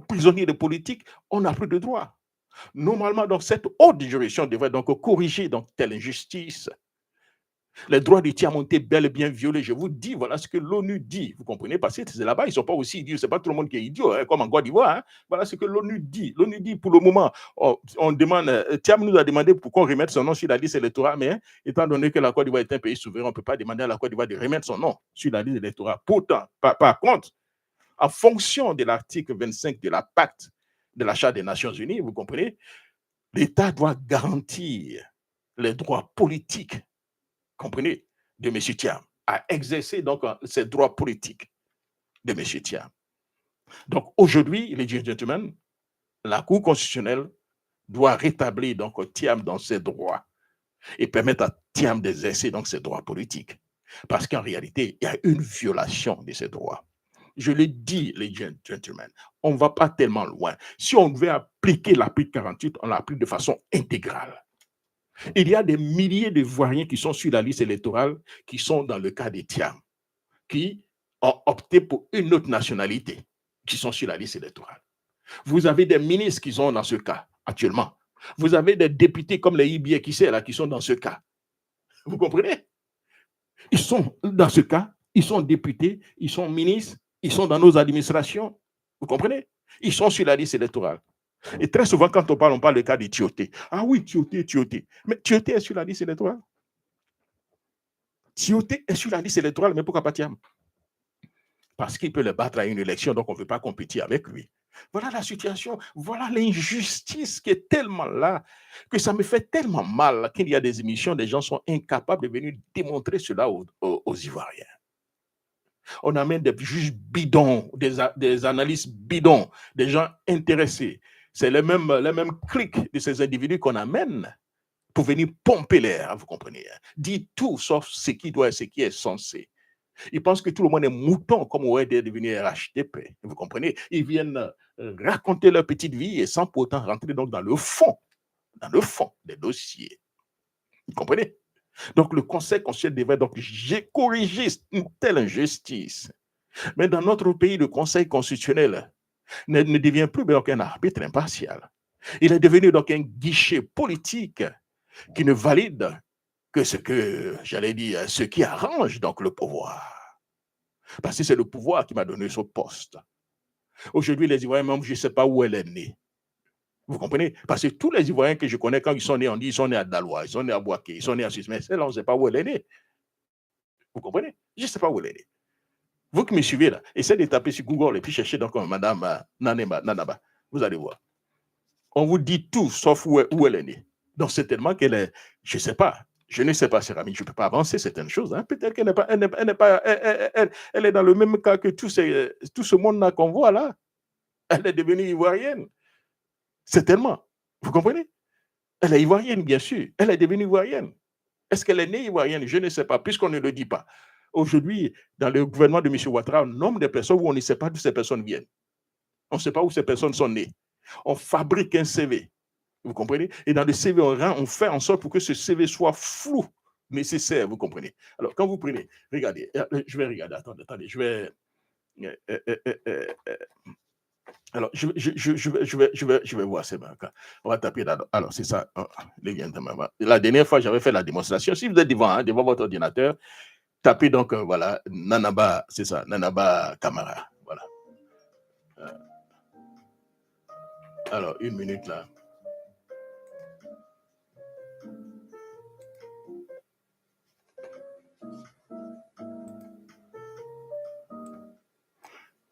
prisonnier de politique, on n'a plus de droit. Normalement, donc, cette haute juridiction devrait donc corriger donc, telle injustice. Les droits des tiers ont été bel et bien violés. Je vous dis, voilà ce que l'ONU dit. Vous comprenez? Parce que c'est là-bas, ils ne sont pas aussi idiots. Ce n'est pas tout le monde qui est idiot, hein, comme en Côte d'Ivoire. Hein. Voilà ce que l'ONU dit. L'ONU dit pour le moment, on demande, Thiam nous a demandé pour qu'on remette son nom sur la liste électorale, mais hein, étant donné que la Côte d'Ivoire est un pays souverain, on ne peut pas demander à la Côte d'Ivoire de remettre son nom sur la liste électorale. Pourtant, par contre, en fonction de l'article 25 de la Pacte de la Charte des Nations Unies, vous comprenez, l'État doit garantir les droits politiques, comprenez, de M. Thiam, à exercer donc ses droits politiques de M. Thiam. Donc aujourd'hui, ladies and gentlemen, la Cour constitutionnelle doit rétablir donc Thiam dans ses droits et permettre à Thiam d'exercer donc ses droits politiques. Parce qu'en réalité, il y a une violation de ses droits. Je l'ai dit, ladies and gentlemen, on ne va pas tellement loin. Si on devait appliquer l'article 48, on l'applique de façon intégrale. Il y a des milliers d'Ivoiriens qui sont sur la liste électorale, qui sont dans le cas des Thiam, qui ont opté pour une autre nationalité, qui sont sur la liste électorale. Vous avez des ministres qui sont dans ce cas, actuellement. Vous avez des députés comme les IBA qui sont dans ce cas. Vous comprenez? Ils sont dans ce cas, ils sont députés, ils sont ministres, ils sont dans nos administrations. Vous comprenez? Ils sont sur la liste électorale. Et très souvent, quand on parle du cas de Tioté. Ah oui, Tioté. Mais Tioté est sur la liste électorale. Tioté est sur la liste électorale, mais pourquoi pas Thiam? Parce qu'il peut le battre à une élection, donc on ne veut pas compétir avec lui. Voilà la situation, voilà l'injustice qui est tellement là, que ça me fait tellement mal qu'il y a des émissions, des gens sont incapables de venir démontrer cela aux Ivoiriens. On amène des juges bidons, des analystes bidons, des gens intéressés. C'est les mêmes clics de ces individus qu'on amène pour venir pomper l'air, vous comprenez. Dire tout sauf ce qui doit et ce qui est censé. Ils pensent que tout le monde est mouton, comme on est devenu RHDP. Vous comprenez? Ils viennent raconter leur petite vie et sans pour autant rentrer donc dans le fond des dossiers. Vous comprenez? Donc, le Conseil constitutionnel devrait donc corriger une telle injustice. Mais dans notre pays, le Conseil constitutionnel ne devient plus qu'un arbitre impartial. Il est devenu donc un guichet politique qui ne valide que ce qui arrange donc le pouvoir. Parce que c'est le pouvoir qui m'a donné ce poste. Aujourd'hui, les Ivoiriens, même, je ne sais pas où elle est née. Vous comprenez? Parce que tous les Ivoiriens que je connais, quand ils sont nés, on dit qu'ils sont nés à Dalois, ils sont nés à Boaké, ils sont nés à Suisse. Mais celle-là, on ne sait pas où elle est née. Vous comprenez? Je ne sais pas où elle est née. Vous qui me suivez là, essayez de taper sur Google et puis chercher donc Madame Nanaba. Vous allez voir. On vous dit tout sauf où elle est née. Donc c'est tellement qu'elle est, je ne sais pas, je ne sais pas, cher ami, je ne peux pas avancer certaines choses. Hein. Peut-être qu'elle n'est pas, elle est dans le même cas que tout ce monde-là qu'on voit là. Elle est devenue ivoirienne. C'est tellement. Vous comprenez? Elle est ivoirienne, bien sûr. Elle est devenue ivoirienne. Est-ce qu'elle est née ivoirienne? Je ne sais pas, puisqu'on ne le dit pas. Aujourd'hui, dans le gouvernement de M. Ouattara, nombre de personnes où on ne sait pas d'où ces personnes viennent. On ne sait pas où ces personnes sont nées. On fabrique un CV. Vous comprenez? Et dans le CV, on fait en sorte pour que ce CV soit flou, nécessaire, vous comprenez? Alors, quand vous prenez, regardez, je vais regarder, attendez, je vais. euh, euh, euh, euh, euh, euh, alors, je vais voir, c'est bon. On va taper là. Alors, c'est ça. Les liens de la dernière fois, j'avais fait la démonstration. Si vous êtes devant, devant votre ordinateur, tapez donc, voilà, Nanaba, c'est ça, Nanaba Camara. Voilà. Alors, une minute là.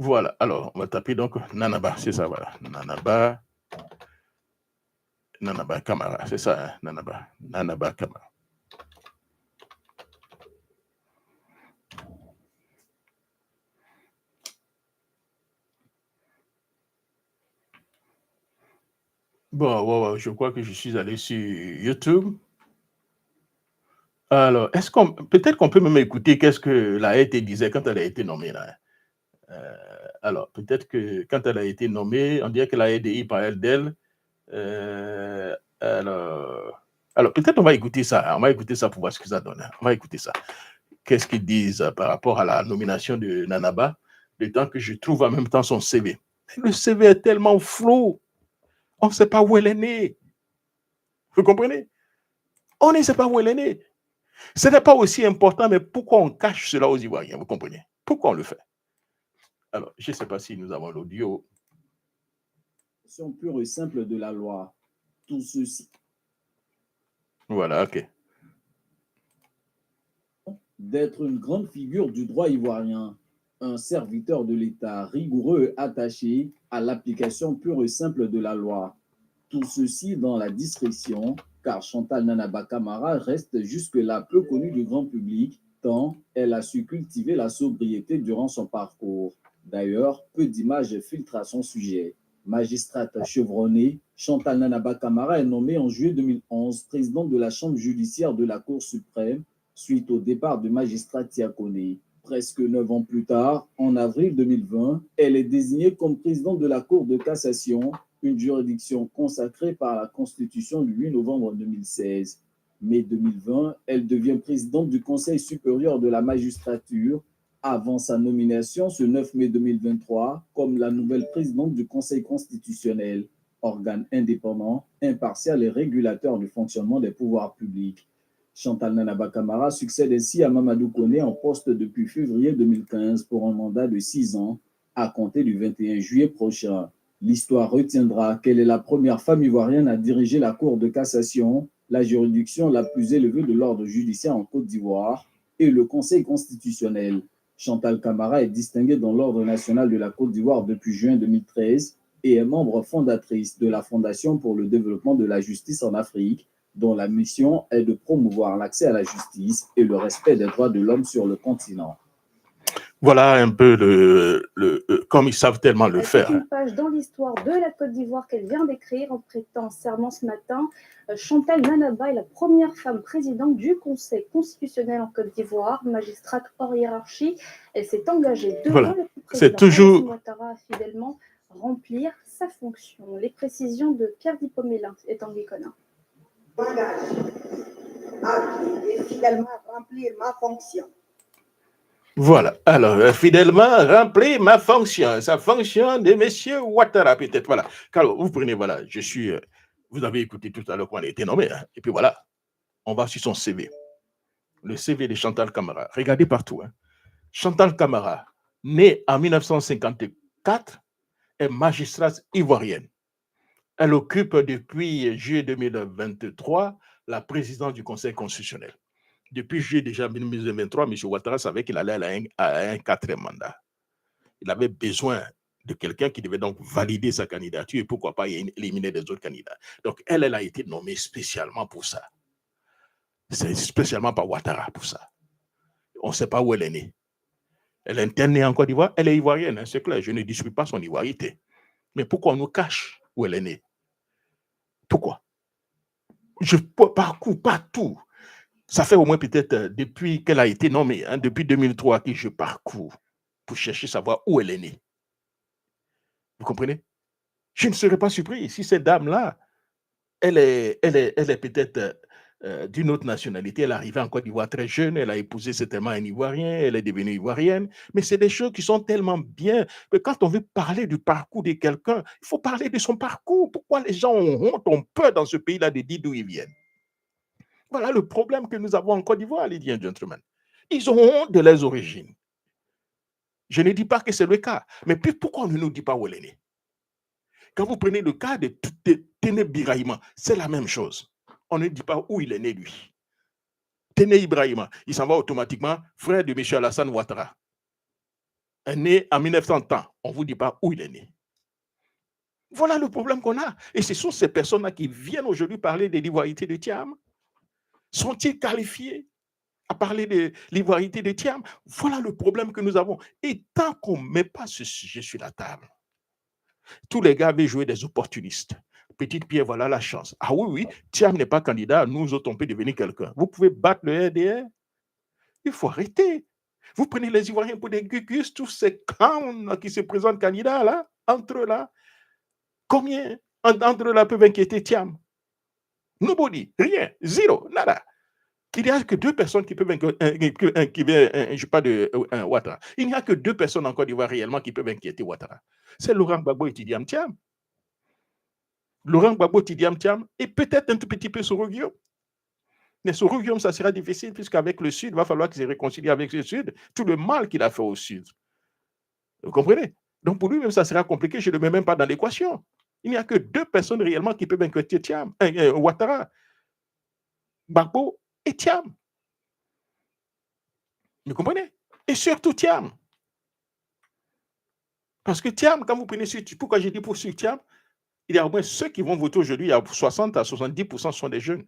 Voilà, alors on va taper donc Nanaba, c'est ça, voilà. Nanaba Camara, c'est ça, hein, Nanaba Camara. Bon, je crois que je suis allé sur YouTube. Alors, peut-être qu'on peut même écouter qu'est-ce que la Haïti disait quand elle a été nommée là. Alors, peut-être que quand elle a été nommée, on dirait que la ADI parlait d'elle. Euh, alors peut-être on va écouter ça. On va écouter ça pour voir ce que ça donne. On va écouter ça. Qu'est-ce qu'ils disent par rapport à la nomination de Nanaba, le temps que je trouve en même temps son CV. Le CV est tellement flou. On ne sait pas où elle est née. Vous comprenez? On ne sait pas où elle est née. Ce n'est pas aussi important, mais pourquoi on cache cela aux Ivoiriens? Vous comprenez? Pourquoi on le fait? Alors, je ne sais pas si nous avons l'audio. Pure et simple de la loi. Tout ceci. Voilà, ok. D'être une grande figure du droit ivoirien, un serviteur de l'État rigoureux et attaché à l'application pure et simple de la loi. Tout ceci dans la discrétion, car Chantal Nanaba Camara reste jusque-là peu connue du grand public, tant elle a su cultiver la sobriété durant son parcours. D'ailleurs, peu d'images filtrent à son sujet. Magistrate chevronnée, Chantal Nanaba Camara est nommée en juillet 2011 présidente de la Chambre judiciaire de la Cour suprême suite au départ du magistrat Tiakone. Presque 9 ans plus tard, en avril 2020, elle est désignée comme présidente de la Cour de cassation, une juridiction consacrée par la Constitution du 8 novembre 2016. Mai 2020, elle devient présidente du Conseil supérieur de la magistrature avant sa nomination ce 9 mai 2023 comme la nouvelle présidente du Conseil constitutionnel, organe indépendant, impartial et régulateur du fonctionnement des pouvoirs publics. Chantal Nanaba Camara succède ainsi à Mamadou Koné en poste depuis février 2015 pour un mandat de 6 ans à compter du 21 juillet prochain. L'histoire retiendra qu'elle est la première femme ivoirienne à diriger la Cour de cassation, la juridiction la plus élevée de l'ordre judiciaire en Côte d'Ivoire, et le Conseil constitutionnel. Chantal Camara est distinguée dans l'Ordre national de la Côte d'Ivoire depuis juin 2013 et est membre fondatrice de la Fondation pour le développement de la justice en Afrique, dont la mission est de promouvoir l'accès à la justice et le respect des droits de l'homme sur le continent. Voilà un peu comme ils savent tellement le faire. C'est une page dans l'histoire de la Côte d'Ivoire qu'elle vient d'écrire en prêtant serment ce matin. Chantal Nanaba est la première femme présidente du Conseil constitutionnel en Côte d'Ivoire, magistrate hors hiérarchie. Elle s'est engagée devant le président Alassane Ouattara à fidèlement remplir sa fonction. Les précisions de Pierre Dipomélin et Tanguy Conin. Et fidèlement remplir ma fonction. Voilà, alors, fidèlement remplir ma fonction, sa fonction de M. Ouattara, peut-être, voilà. Car vous prenez, voilà, vous avez écouté tout à l'heure qu'on a été nommé, hein, et puis voilà, on va sur son CV. Le CV de Chantal Camara, regardez partout. Hein. Chantal Camara, née en 1954, est magistrate ivoirienne. Elle occupe depuis juillet 2023 la présidence du Conseil constitutionnel. Depuis juillet déjà 2023, M. Ouattara savait qu'il allait à un quatrième mandat. Il avait besoin de quelqu'un qui devait donc valider sa candidature et pourquoi pas éliminer des autres candidats. Donc, elle a été nommée spécialement pour ça. C'est spécialement par Ouattara pour ça. On ne sait pas où elle est née. Elle est internée en Côte d'Ivoire, elle est ivoirienne, hein, c'est clair, je ne dispute pas son ivoirité. Mais pourquoi on nous cache où elle est née? Pourquoi? Je parcours partout. Ça fait au moins peut-être depuis qu'elle a été nommée, hein, depuis 2003 que je parcours pour chercher à savoir où elle est née. Vous comprenez? Je ne serais pas surpris si cette dame-là elle est peut-être d'une autre nationalité. Elle est arrivée en Côte d'Ivoire très jeune. Elle a épousé certainement un Ivoirien. Elle est devenue ivoirienne. Mais c'est des choses qui sont tellement bien que quand on veut parler du parcours de quelqu'un, il faut parler de son parcours. Pourquoi les gens ont honte, ont peur dans ce pays-là de dire d'où ils viennent? Voilà le problème que nous avons en Côte d'Ivoire, ladies and gentlemen. Ils ont honte de leurs origines. Je ne dis pas que c'est le cas, mais puis pourquoi on ne nous dit pas où elle est née? Quand vous prenez le cas de Téné Birahima, c'est la même chose. On ne dit pas où il est né, lui. Téné Ibrahima, il s'en va automatiquement, frère de M. Alassane Ouattara. Est né en 1900 ans. On ne vous dit pas où il est né. Voilà le problème qu'on a. Et ce sont ces personnes-là qui viennent aujourd'hui parler de l'ivoirité de Thiam. Sont-ils qualifiés à parler de l'ivoirité de Thiam? Voilà le problème que nous avons. Et tant qu'on ne met pas ce sujet sur la table, tous les gars avaient joué des opportunistes. Petite Pierre, voilà la chance. Ah oui, oui, Thiam n'est pas candidat, nous autres, on peut devenir quelqu'un. Vous pouvez battre le RDR. Il faut arrêter. Vous prenez les Ivoiriens pour des gugus, tous ces clowns qui se présentent candidats là, entre eux là. Combien entre eux là peuvent inquiéter Thiam? Nobody, rien, zéro, nada. Il n'y a que deux personnes qui peuvent je pas de Ouattara. Il n'y a que deux personnes en Côte d'Ivoire réellement qui peuvent inquiéter Ouattara. C'est Laurent Gbagbo et Tidiane Thiam. Laurent Gbagbo, Tidiane Thiam, et peut-être un tout petit peu Soro Guillaume. Mais Soro Guillaume, ça sera difficile puisqu'avec le Sud, il va falloir qu'il se réconcilie avec le Sud. Tout le mal qu'il a fait au Sud. Vous comprenez? Donc pour lui-même, ça sera compliqué. Je ne le mets même pas dans l'équation. Il n'y a que deux personnes réellement qui peuvent inquiéter Thiam, Ouattara, Gbagbo et Thiam. Vous comprenez? Et surtout Thiam. Parce que Thiam, quand vous prenez sur pourquoi j'ai dit pour sur Thiam, il y a au moins ceux qui vont voter aujourd'hui, il y a 60 à 70% sont des jeunes.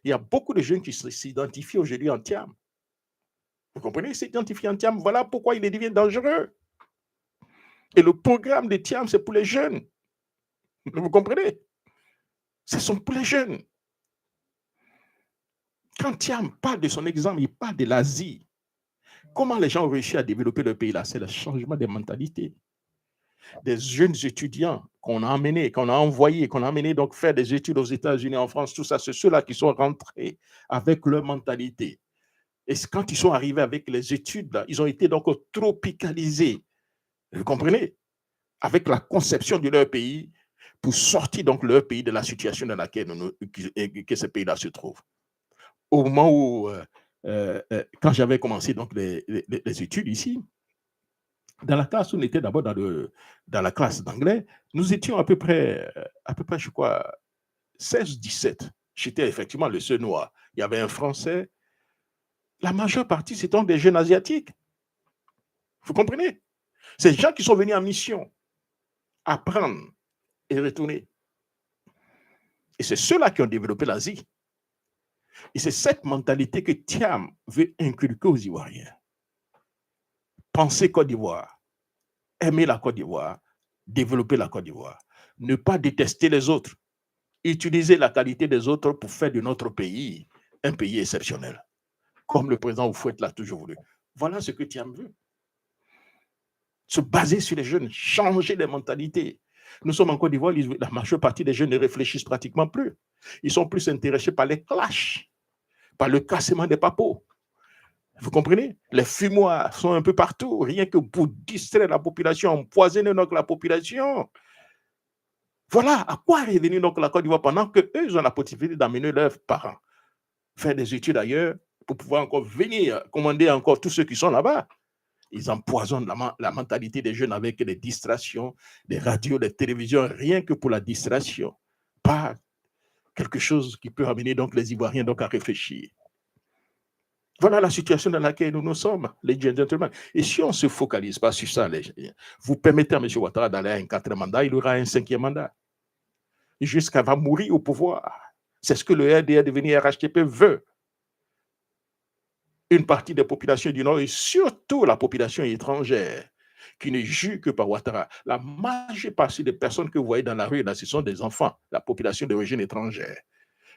Il y a beaucoup de jeunes qui s'identifient aujourd'hui en Thiam. Vous comprenez? Ils s'identifient en Thiam. Voilà pourquoi il devient dangereux. Et le programme de Thiam, c'est pour les jeunes. Vous comprenez? Ce sont pour les jeunes. Quand Thiam parle de son exemple, il parle de l'Asie. Comment les gens ont réussi à développer le pays là? C'est le changement des mentalités. Des jeunes étudiants qu'on a amenés, qu'on a envoyés, qu'on a amenés donc faire des études aux États-Unis, en France, tout ça, c'est ceux-là qui sont rentrés avec leur mentalité. Et quand ils sont arrivés avec les études, là, ils ont été donc tropicalisés. Vous comprenez? Avec la conception de leur pays pour sortir donc leur pays de la situation dans laquelle que ce pays-là se trouve. Au moment où, quand j'avais commencé donc les études ici, dans la classe, on était d'abord dans la classe d'anglais, nous étions à peu près, je crois, 16-17. J'étais effectivement le seul noir. Il y avait un Français. La majeure partie, c'était des jeunes asiatiques. Vous comprenez? Ces gens qui sont venus en mission, apprendre et retourner. Et c'est ceux-là qui ont développé l'Asie. Et c'est cette mentalité que Thiam veut inculquer aux Ivoiriens. Penser Côte d'Ivoire, aimer la Côte d'Ivoire, développer la Côte d'Ivoire, ne pas détester les autres, utiliser la qualité des autres pour faire de notre pays un pays exceptionnel, comme le président Oufouette l'a toujours voulu. Voilà ce que Thiam veut. Se baser sur les jeunes, changer les mentalités. Nous sommes en Côte d'Ivoire, la majeure partie des jeunes ne réfléchissent pratiquement plus. Ils sont plus intéressés par les clashs, par le cassement des papeaux. Vous comprenez? Les fumoirs sont un peu partout, rien que pour distraire la population, empoisonner donc la population. Voilà à quoi est venue donc la Côte d'Ivoire pendant qu'eux, ils ont la possibilité d'amener leurs parents faire des études ailleurs pour pouvoir encore venir commander encore tous ceux qui sont là-bas. Ils empoisonnent la mentalité des jeunes avec des distractions, des radios, des télévisions, rien que pour la distraction. Pas quelque chose qui peut amener donc les Ivoiriens donc à réfléchir. Voilà la situation dans laquelle nous sommes, les gentlemen. Et si on ne se focalise pas sur ça, vous permettez à M. Ouattara d'aller à un 4e mandat, il aura un 5e mandat. Jusqu'à va mourir au pouvoir. C'est ce que le RDR devenu RHTP veut. Une partie des populations du Nord et surtout la population étrangère qui ne juge que par Ouattara. La majeure partie des personnes que vous voyez dans la rue, là, ce sont des enfants, la population d'origine étrangère,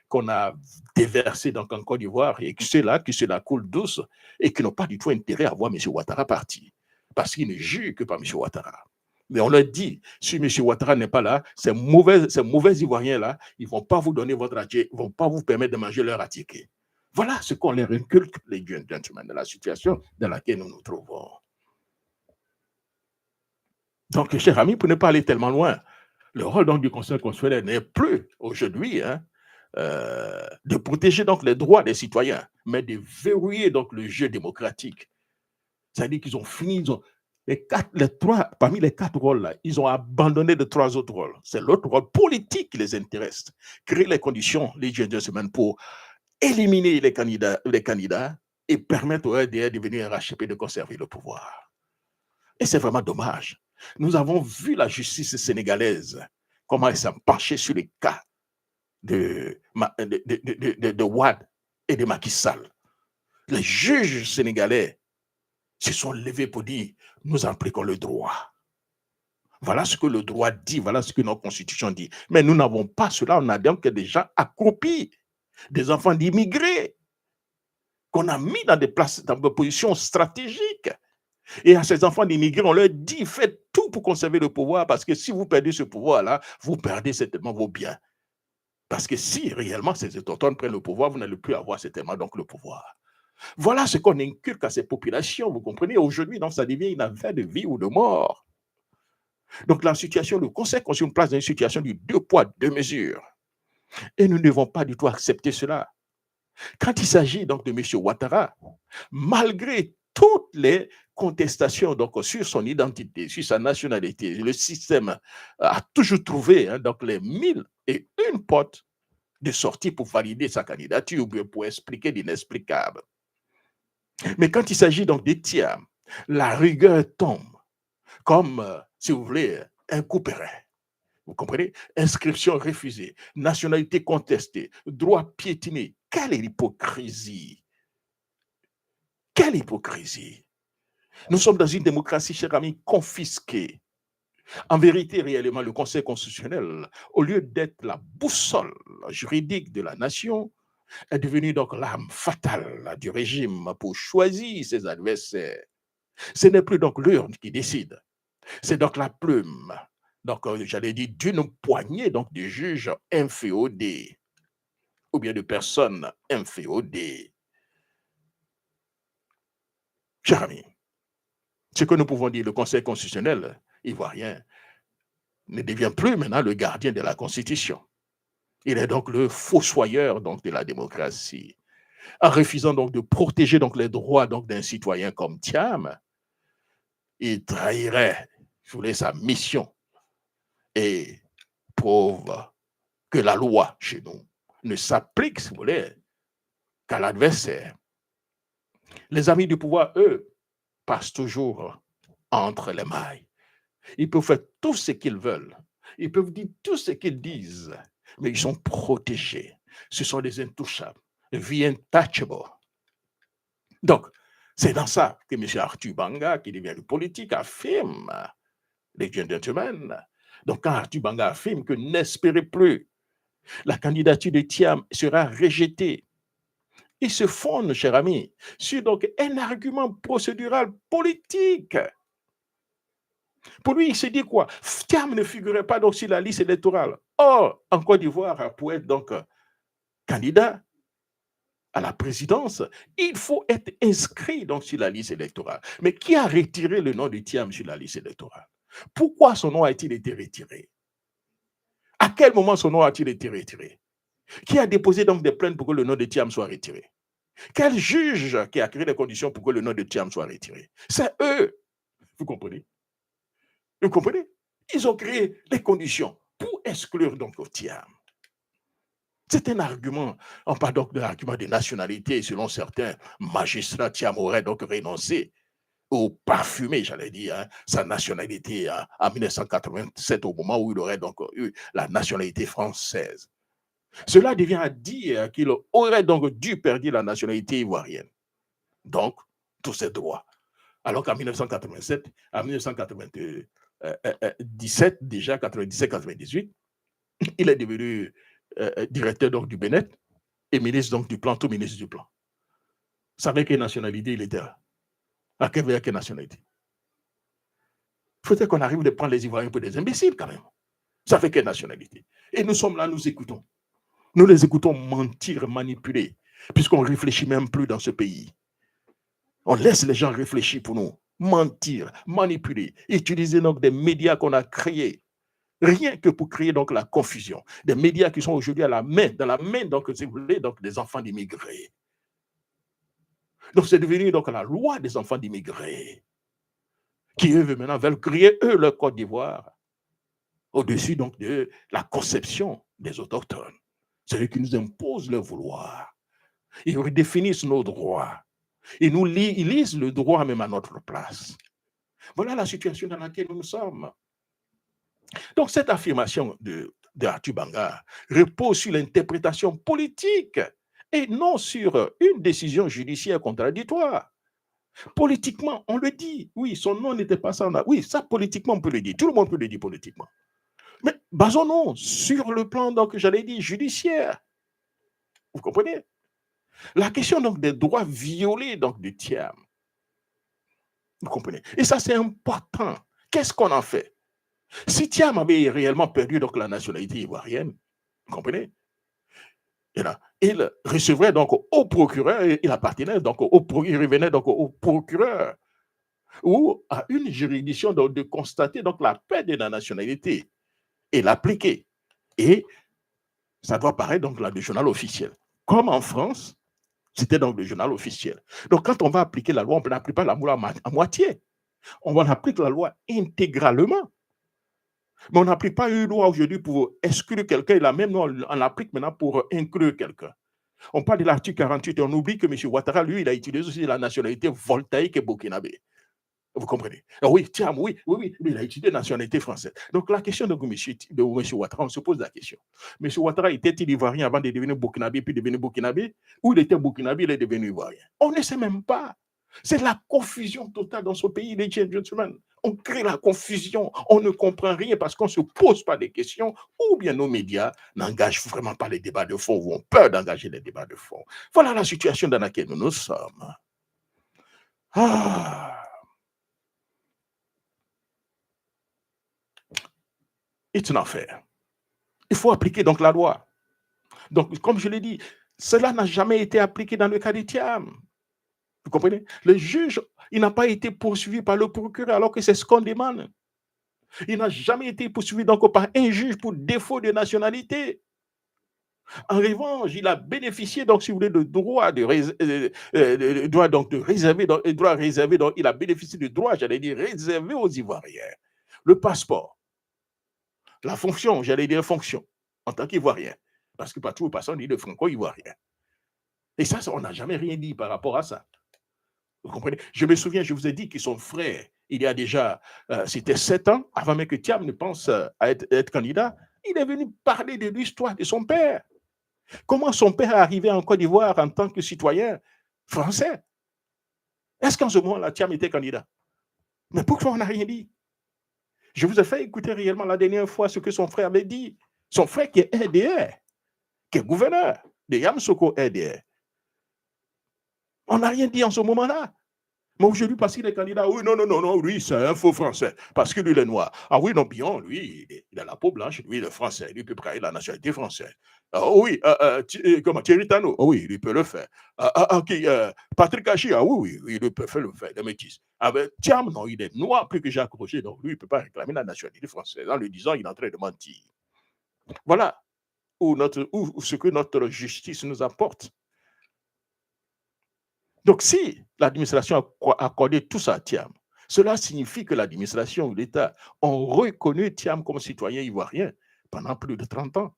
qu'on a déversé donc en Côte d'Ivoire et ceux-là qui se la coulent douce et qui n'ont pas du tout intérêt à voir M. Ouattara partir parce qu'ils ne jugent que par M. Ouattara. Mais on leur dit, si M. Ouattara n'est pas là, ces mauvais Ivoiriens-là, ils ne vont pas vous donner votre ratier, ils ne vont pas vous permettre de manger leur ratier. Voilà ce qu'on leur inculque, les gentlemen, de la situation dans laquelle nous nous trouvons. Donc, chers amis, pour ne pas aller tellement loin, le rôle donc, du Conseil constitutionnel n'est plus aujourd'hui de protéger donc, les droits des citoyens, mais de verrouiller donc, le jeu démocratique. C'est-à-dire qu'ils ont fini, parmi les 4 rôles-là, ils ont abandonné de 3 autres rôles. C'est l'autre rôle politique qui les intéresse. Créer les conditions, les gentlemen, pour éliminer les candidats et permettre au RDR de venir RHP de conserver le pouvoir. Et c'est vraiment dommage. Nous avons vu la justice sénégalaise, comment elle s'est penchée sur les cas de Wade et de Macky Sall. Les juges sénégalais se sont levés pour dire, nous appliquons le droit. Voilà ce que le droit dit, voilà ce que notre constitution dit. Mais nous n'avons pas cela, on a donc des gens accroupis, des enfants d'immigrés, qu'on a mis dans des positions stratégiques. Et à ces enfants d'immigrés, on leur dit, faites tout pour conserver le pouvoir, parce que si vous perdez ce pouvoir-là, vous perdez certainement vos biens. Parce que si réellement ces autochtones prennent le pouvoir, vous n'allez plus avoir certainement donc le pouvoir. Voilà ce qu'on inculque à ces populations, vous comprenez. Aujourd'hui, donc, ça devient une affaire de vie ou de mort. Donc, la situation, le Conseil constitutionnel place dans une situation du 2 poids, 2 mesures. Et nous ne devons pas du tout accepter cela. Quand il s'agit donc de M. Ouattara, malgré toutes les contestations donc, sur son identité, sur sa nationalité, le système a toujours trouvé donc, les 1001 portes de sortie pour valider sa candidature ou bien pour expliquer l'inexplicable. Mais quand il s'agit donc des tiers, la rigueur tombe comme, si vous voulez, un couperet. Vous comprenez? Inscription refusée, nationalité contestée, droit piétiné. Quelle hypocrisie! Quelle hypocrisie! Nous sommes dans une démocratie, chers amis, confisquée. En vérité, réellement, le Conseil constitutionnel, au lieu d'être la boussole juridique de la nation, est devenu donc l'arme fatale du régime pour choisir ses adversaires. Ce n'est plus donc l'urne qui décide, c'est donc la plume, donc j'allais dire d'une poignée donc de juges inféodés ou bien de personnes inféodées. Chers amis, ce que nous pouvons dire, le Conseil constitutionnel ivoirien ne devient plus maintenant le gardien de la Constitution. Il est donc le fossoyeur donc, de la démocratie. En refusant donc de protéger donc, les droits donc, d'un citoyen comme Thiam, il trahirait, je voulais, sa mission et prouve que la loi chez nous ne s'applique, si vous voulez, qu'à l'adversaire. Les amis du pouvoir, eux, passent toujours entre les mailles. Ils peuvent faire tout ce qu'ils veulent. Ils peuvent dire tout ce qu'ils disent, mais ils sont protégés. Ce sont des intouchables, the untouchable. Donc, c'est dans ça que M. Arthur Banga, qui devient le politique, affirme, les gentlemen. Donc, quand Arthur Banga affirme que n'espérez plus, la candidature de Thiam sera rejetée, il se fonde, cher ami, sur donc, un argument procédural politique. Pour lui, il se dit quoi? Thiam ne figurait pas donc sur la liste électorale. Or, en Côte d'Ivoire, pour être donc candidat à la présidence, il faut être inscrit donc sur la liste électorale. Mais qui a retiré le nom de Thiam sur la liste électorale? Pourquoi son nom a-t-il été retiré? À quel moment son nom a-t-il été retiré? Qui a déposé donc des plaintes pour que le nom de Thiam soit retiré? Quel juge qui a créé les conditions pour que le nom de Thiam soit retiré? C'est eux. Vous comprenez? Vous comprenez? Ils ont créé les conditions pour exclure donc Thiam. C'est un argument, on parle donc de l'argument de nationalité, selon certains magistrats, Thiam aurait donc renoncé ou parfumé, j'allais dire, sa nationalité en 1987, au moment où il aurait donc eu la nationalité française. Cela devient à dire qu'il aurait donc dû perdre la nationalité ivoirienne. Donc, tous ses droits. Alors qu'en 1987, en 1997, déjà 97-98, il est devenu directeur donc du Bénin et ministre donc du plan, tout ministre du plan. Vous savez quelle nationalité il était là? À quelle nationalité? Il faudrait qu'on arrive à prendre les Ivoiriens pour des imbéciles quand même. Ça fait quelle nationalité? Et nous sommes là, nous écoutons. Nous les écoutons mentir, manipuler, puisqu'on ne réfléchit même plus dans ce pays. On laisse les gens réfléchir pour nous. Mentir, manipuler, utiliser donc des médias qu'on a créés, rien que pour créer donc la confusion. Des médias qui sont aujourd'hui dans la main, donc, si vous voulez, donc, des enfants d'immigrés. Donc, c'est devenu donc la loi des enfants d'immigrés, qui eux maintenant veulent créer, eux, leur Côte d'Ivoire, au-dessus donc de la conception des autochtones. C'est eux qui nous imposent leur vouloir. Ils redéfinissent nos droits. Ils lisent le droit même à notre place. Voilà la situation dans laquelle nous sommes. Donc, cette affirmation d'Arthur Banga repose sur l'interprétation politique et non sur une décision judiciaire contradictoire. Politiquement, on le dit. Oui, son nom n'était pas ça. Oui, ça, politiquement, on peut le dire. Tout le monde peut le dire politiquement. Mais basons-nous sur le plan, donc, j'allais dire, judiciaire. Vous comprenez? La question, donc, des droits violés, donc, du Thiam. Vous comprenez? Et ça, c'est important. Qu'est-ce qu'on en fait? Si Thiam avait réellement perdu, donc, la nationalité ivoirienne, vous comprenez? Il recevrait donc au procureur, il appartenait donc il revenait donc au procureur ou à une juridiction donc, de constater donc la perte de la nationalité et l'appliquer. Et ça doit paraître donc là du journal officiel. Comme en France, c'était donc le journal officiel. Donc quand on va appliquer la loi, on n'applique pas la loi à moitié. On applique la loi intégralement. Mais on n'applique pas une loi aujourd'hui pour exclure quelqu'un et la même loi, on l'applique maintenant pour inclure quelqu'un. On parle de l'article 48 et on oublie que M. Ouattara, lui, il a utilisé aussi la nationalité voltaïque et burkinabé. Vous comprenez? Oui, tiens, oui, il a utilisé la nationalité française. Donc la question de M. Ouattara, on se pose la question. M. Ouattara était-il ivoirien avant de devenir burkinabé, puis devenir burkinabé? Ou il était burkinabé, il est devenu ivoirien? On ne sait même pas. C'est la confusion totale dans ce pays, les gentlemen. On crée la confusion, on ne comprend rien parce qu'on ne se pose pas des questions, ou bien nos médias n'engagent vraiment pas les débats de fond, ou ont peur d'engager les débats de fond. Voilà la situation dans laquelle nous sommes. C'est un enfer. Il faut appliquer donc la loi. Donc, comme je l'ai dit, cela n'a jamais été appliqué dans le cas de Thiam. Vous comprenez? Le juge, il n'a pas été poursuivi par le procureur alors que c'est ce qu'on demande. Il n'a jamais été poursuivi donc par un juge pour défaut de nationalité. En revanche, il a bénéficié donc, si vous voulez, de droit de réserver, droit réservé, donc il a bénéficié de droit, j'allais dire, réservé aux Ivoiriens. Le passeport, la fonction, j'allais dire fonction, en tant qu'Ivoirien, parce que pas tout personne dit de franco-ivoirien. Et ça, on n'a jamais rien dit par rapport à ça. Vous comprenez? Je me souviens, je vous ai dit que son frère, il y a déjà, c'était 7 ans, avant même que Thiam ne pense à être candidat, il est venu parler de l'histoire de son père. Comment son père est arrivé en Côte d'Ivoire en tant que citoyen français? Est-ce qu'en ce moment-là, Thiam était candidat? Mais pourquoi on n'a rien dit? Je vous ai fait écouter réellement la dernière fois ce que son frère avait dit. Son frère qui est RDR, qui est gouverneur de Yamoussoukro RDR. On n'a rien dit en ce moment-là. Mais aujourd'hui, parce qu'il est candidat, oui, non, lui, c'est un faux français, parce que lui, il est noir. Ah oui, non, Bion, lui, il a la peau blanche, lui, il est français, lui, il peut prendre la nationalité française. Oui, comment, Thierry Tano, oh, oui, il peut le faire. Patrick Hachi, ah oui, il peut faire le faire, le métis. Ah ben, Thiam, non, il est noir plus que Jacques Roger, donc lui, il ne peut pas réclamer la nationalité française. En lui disant, il est en train de mentir. Voilà où ce que notre justice nous apporte. Donc, si l'administration a accordé tout ça à Thiam, cela signifie que l'administration ou l'État ont reconnu Thiam comme citoyen ivoirien pendant plus de 30 ans.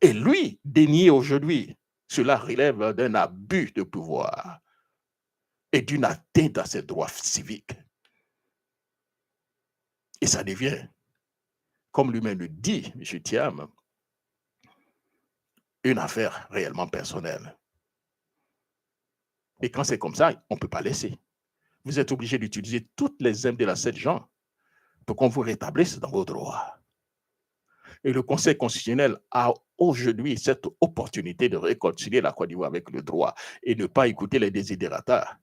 Et lui, dénier aujourd'hui, cela relève d'un abus de pouvoir et d'une atteinte à ses droits civiques. Et ça devient, comme lui-même le dit, M. Thiam, une affaire réellement personnelle. Et quand c'est comme ça, on ne peut pas laisser. Vous êtes obligé d'utiliser toutes les aimes de la 7 gens pour qu'on vous rétablisse dans vos droits. Et le Conseil constitutionnel a aujourd'hui cette opportunité de réconcilier la Côte d'Ivoire avec le droit et ne pas écouter les désidératas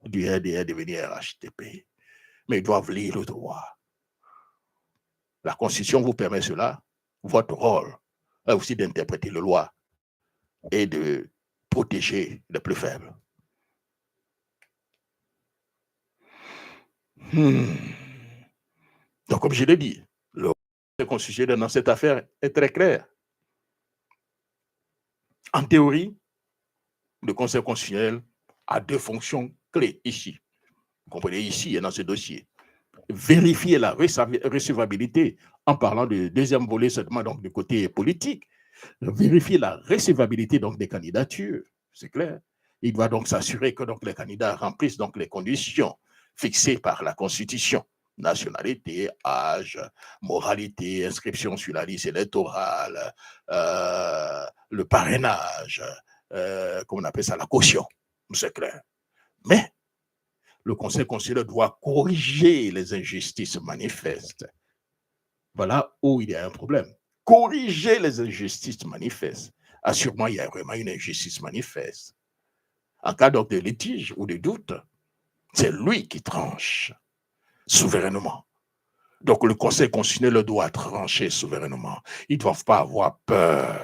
du RDR devenir RHTP. mais ils doivent lire le droit. La Constitution vous permet cela. Votre rôle est aussi d'interpréter la loi et de protéger les plus faibles. Donc, comme je l'ai dit, le Conseil constitutionnel dans cette affaire est très clair. En théorie, le Conseil constitutionnel a deux fonctions clés ici. Vous comprenez, ici et dans ce dossier. Vérifier la recevabilité, en parlant du deuxième volet seulement donc du côté politique, vérifier la recevabilité donc des candidatures, c'est clair. Il doit donc s'assurer que donc les candidats remplissent donc les conditions fixées par la Constitution. Nationalité, âge, moralité, inscription sur la liste électorale, le parrainage, comment on appelle ça, la caution, c'est clair. Mais le Conseil constitutionnel doit corriger les injustices manifestes. Voilà où il y a un problème. Corriger les injustices manifestes. Assurément, il y a vraiment une injustice manifeste. En cas donc de litige ou de doute, c'est lui qui tranche souverainement. Donc le Conseil constitutionnel doit trancher souverainement. Ils ne doivent pas avoir peur.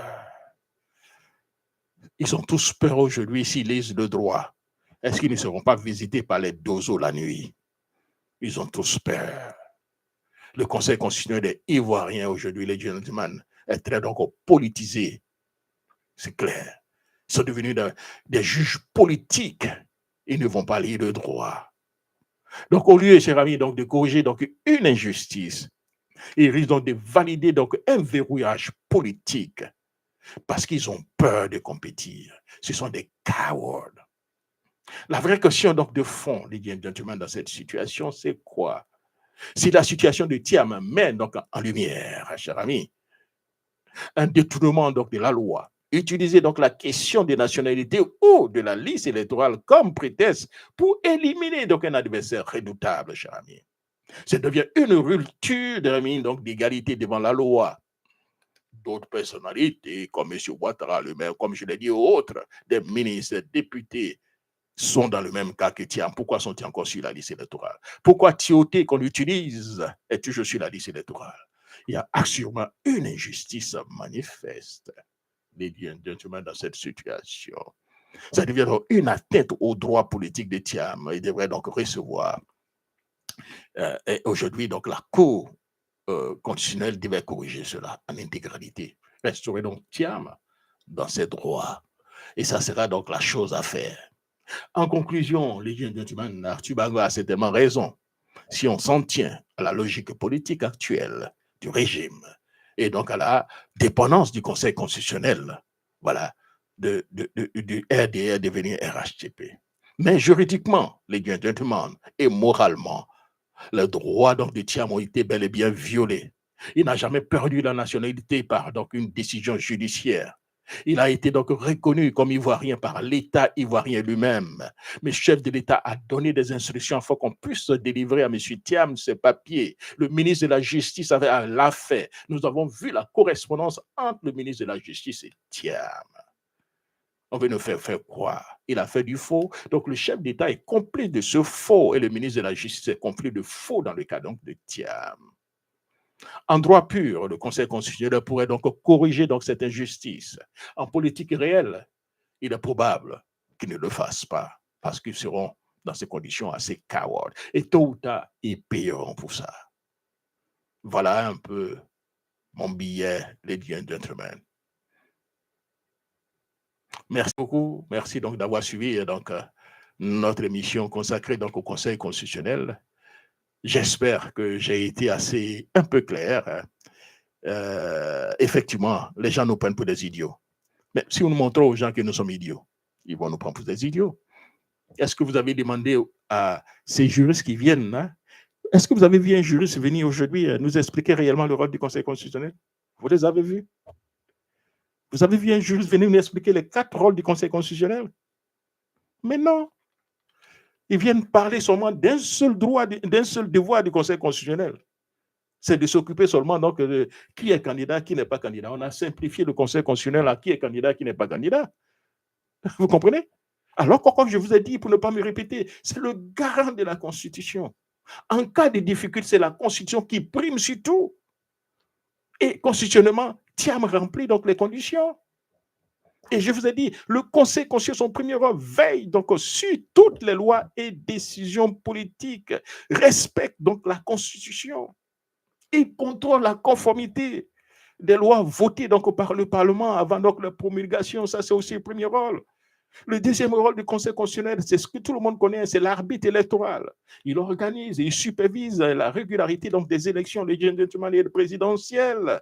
Ils ont tous peur aujourd'hui s'ils lisent le droit. Est-ce qu'ils ne seront pas visités par les dozos la nuit? Ils ont tous peur. Le Conseil constitutionnel des Ivoiriens aujourd'hui, les gentlemen, est très donc politisé. C'est clair. Ils sont devenus des juges politiques. Ils ne vont pas lire le droit. Donc, au lieu, chers amis, donc, de corriger donc, une injustice, ils risquent donc de valider donc, un verrouillage politique parce qu'ils ont peur de compétir. Ce sont des cowards. La vraie question donc, de fond, les gentlemen, dans cette situation, c'est quoi? Si la situation de Thiam met donc en lumière, chers amis, un détournement donc de la loi, utiliser donc la question des nationalités ou de la liste électorale comme prétexte pour éliminer donc un adversaire redoutable, chers amis. Ça devient une rupture donc d'égalité devant la loi. D'autres personnalités, comme M. Ouattara, le maire, comme je l'ai dit, autres, des ministres, des députés, sont dans le même cas que Thiam. Pourquoi sont-ils encore sur la liste électorale? Pourquoi Tioté qu'on utilise est toujours sur la liste électorale? Il y a assurément une injustice manifeste, les gentlemen, dans cette situation. Ça devient donc une atteinte au droit politique de Thiam. Il devrait donc recevoir. Et aujourd'hui, donc, la Cour constitutionnelle devait corriger cela en intégralité. Restaurer donc Thiam dans ses droits. Et ça sera donc la chose à faire. En conclusion, les gentlemen, Arthur Bago a certainement raison. Si on s'en tient à la logique politique actuelle du régime et donc à la dépendance du Conseil constitutionnel, voilà, du RDR devenir RHTP. Mais juridiquement, les gentlemen, et moralement, les droits donc de Thiam ont été bel et bien violés. Il n'a jamais perdu la nationalité par donc une décision judiciaire. Il a été donc reconnu comme ivoirien par l'État ivoirien lui-même. Mais le chef de l'État a donné des instructions afin qu'on puisse délivrer à M. Thiam ses papiers. Le ministre de la Justice l'a fait. Nous avons vu la correspondance entre le ministre de la Justice et Thiam. On veut nous faire croire. Il a fait du faux. Donc le chef d'État est complice de ce faux et le ministre de la Justice est complice de faux dans le cas donc de Thiam. En droit pur, le Conseil constitutionnel pourrait donc corriger donc cette injustice. En politique réelle, il est probable qu'ils ne le fassent pas parce qu'ils seront dans ces conditions assez cowards. Et tôt ou tard, ils payeront pour ça. Voilà un peu mon billet, ladies and gentlemen. Merci beaucoup. Merci donc d'avoir suivi donc, notre émission consacrée donc au Conseil constitutionnel. J'espère que j'ai été un peu clair. Effectivement, les gens nous prennent pour des idiots. Mais si nous montrons aux gens que nous sommes idiots, ils vont nous prendre pour des idiots. Est-ce que vous avez demandé à ces juristes qui viennent, hein, est-ce que vous avez vu un juriste venir aujourd'hui nous expliquer réellement le rôle du Conseil constitutionnel? Vous les avez vus? Vous avez vu un juriste venir nous expliquer les 4 rôles du Conseil constitutionnel? Mais non. Ils viennent parler seulement d'un seul droit, d'un seul devoir du Conseil constitutionnel. C'est de s'occuper seulement donc de qui est candidat, qui n'est pas candidat. On a simplifié le Conseil constitutionnel à qui est candidat, qui n'est pas candidat. Vous comprenez? Alors, comme je vous ai dit, pour ne pas me répéter, c'est le garant de la Constitution. En cas de difficulté, c'est la Constitution qui prime sur tout. Et constitutionnellement, Thiam remplit donc les conditions. Et je vous ai dit, le Conseil constitutionnel, son premier rôle, veille donc sur toutes les lois et décisions politiques, respecte donc la Constitution. Il contrôle la conformité des lois votées donc par le Parlement avant donc la promulgation. Ça, c'est aussi le premier rôle. Le deuxième rôle du Conseil constitutionnel, c'est ce que tout le monde connaît, c'est l'arbitre électoral. Il organise et il supervise la régularité donc, des élections législatives présidentielles,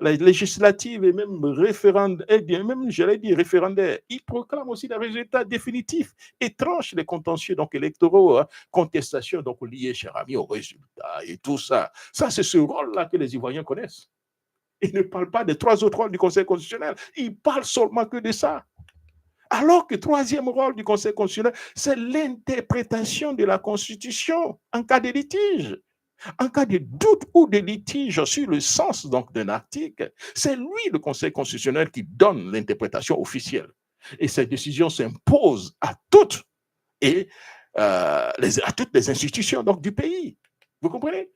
les législatives et même même, j'allais dire, référendaires. Il proclame aussi les résultats définitifs et tranche les contentieux donc, électoraux, contestations donc, liées, cher ami, aux résultats et tout ça. Ça, c'est ce rôle-là que les Ivoiriens connaissent. Ils ne parlent pas des trois autres rôles du Conseil constitutionnel. Ils parlent seulement que de ça. Alors que le troisième rôle du Conseil constitutionnel, c'est l'interprétation de la Constitution en cas de litige. En cas de doute ou de litige sur le sens donc d'un article, c'est lui, le Conseil constitutionnel, qui donne l'interprétation officielle. Et cette décision s'impose à toutes à toutes les institutions donc, du pays. Vous comprenez?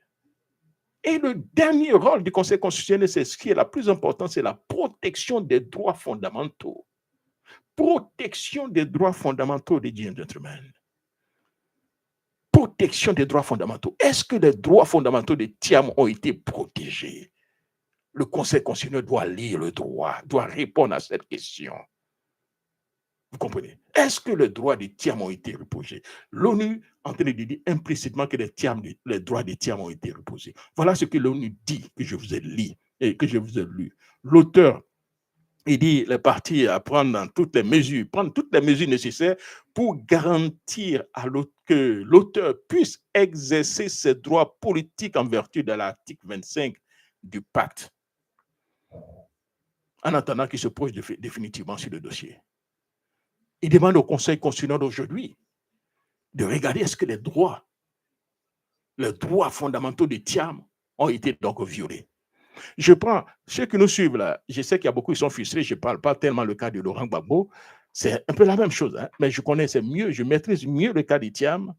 Et le dernier rôle du Conseil constitutionnel, c'est ce qui est la plus important, c'est la protection des droits fondamentaux. Protection des droits fondamentaux des gentlemen. Protection des droits fondamentaux. Est-ce que les droits fondamentaux de Thiam ont été protégés? Le Conseil constitutionnel doit lire le droit, doit répondre à cette question. Vous comprenez? Est-ce que les droits de Thiam ont été reposés? L'ONU en train de dire implicitement que les droits de Thiam ont été reposés. Voilà ce que l'ONU dit, que je vous ai lu et que je vous ai lu. L'auteur, il dit les partis à prendre toutes les mesures nécessaires pour garantir que l'auteur puisse exercer ses droits politiques en vertu de l'article 25 du pacte, en attendant qu'il se pose définitivement sur le dossier. Il demande au Conseil constitutionnel d'aujourd'hui de regarder est-ce que les droits fondamentaux de Thiam ont été donc violés. Je prends ceux qui nous suivent là, je sais qu'il y a beaucoup qui sont frustrés, je ne parle pas tellement le cas de Laurent Gbagbo, c'est un peu la même chose, hein, mais je connaissais mieux, je maîtrise mieux le cas de Thiam.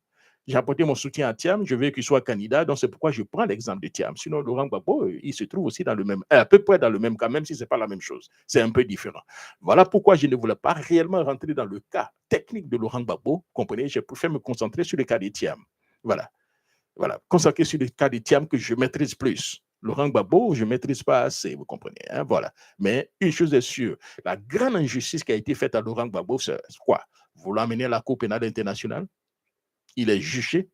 J'ai apporté mon soutien à Thiam, je veux qu'il soit candidat, donc c'est pourquoi je prends l'exemple de Thiam. Sinon, Laurent Gbagbo, il se trouve aussi à peu près dans le même cas, même si ce n'est pas la même chose. C'est un peu différent. Voilà pourquoi je ne voulais pas réellement rentrer dans le cas technique de Laurent Gbagbo. Comprenez, je préfère me concentrer sur le cas de Thiam. Voilà, consacrer sur le cas de Thiam que je maîtrise plus. Laurent Gbagbo, je ne maîtrise pas assez, vous comprenez. Hein, voilà. Mais une chose est sûre, la grande injustice qui a été faite à Laurent Gbagbo, c'est quoi? Vous l'amenez à la Cour pénale internationale, il est jugé,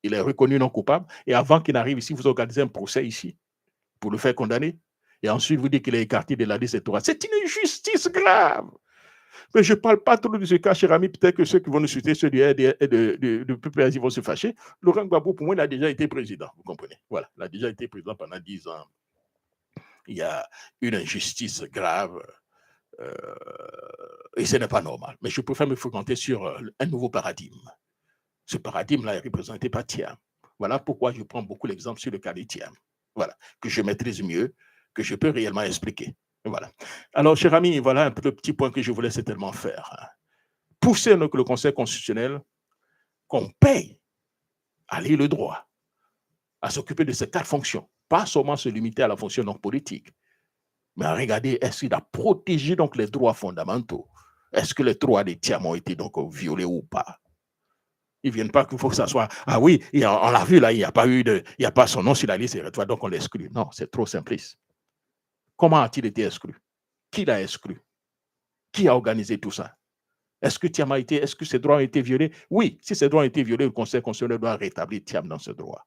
il est reconnu non coupable, et avant qu'il n'arrive ici, vous organisez un procès ici pour le faire condamner, et ensuite vous dites qu'il est écarté de la liste électorale. C'est une injustice grave. Mais je ne parle pas trop de ce cas, cher ami, peut-être que ceux qui vont nous citer, ceux du PPS, ils vont se fâcher. Laurent Gbagbo, pour moi, il a déjà été président, vous comprenez. Voilà, il a déjà été président pendant 10 ans. Il y a une injustice grave, et ce n'est pas normal. Mais je préfère me fréquenter sur un nouveau paradigme. Ce paradigme-là est représenté par Thiam. Voilà pourquoi je prends beaucoup l'exemple sur le cas de Thiam. Voilà, que je maîtrise mieux, que je peux réellement expliquer. Voilà. Alors, cher ami, voilà un peu le petit point que je voulais certainement faire. Pousser donc le Conseil constitutionnel qu'on paye à lire le droit, à s'occuper de ces 4 fonctions, pas seulement se limiter à la fonction donc politique, mais à regarder est-ce qu'il a protégé donc les droits fondamentaux. Est-ce que les droits des Thiam ont été donc violés ou pas? Ils ne viennent pas qu'il faut que ça soit, ah oui, on l'a vu là, il n'y a pas son nom sur la liste électorale, donc on l'exclut. Non, c'est trop simpliste. Comment a-t-il été exclu? Qui l'a exclu? Qui a organisé tout ça? Est-ce que Thiam est-ce que ses droits ont été violés? Oui, si ses droits ont été violés, le Conseil constitutionnel doit rétablir Thiam dans ses droits.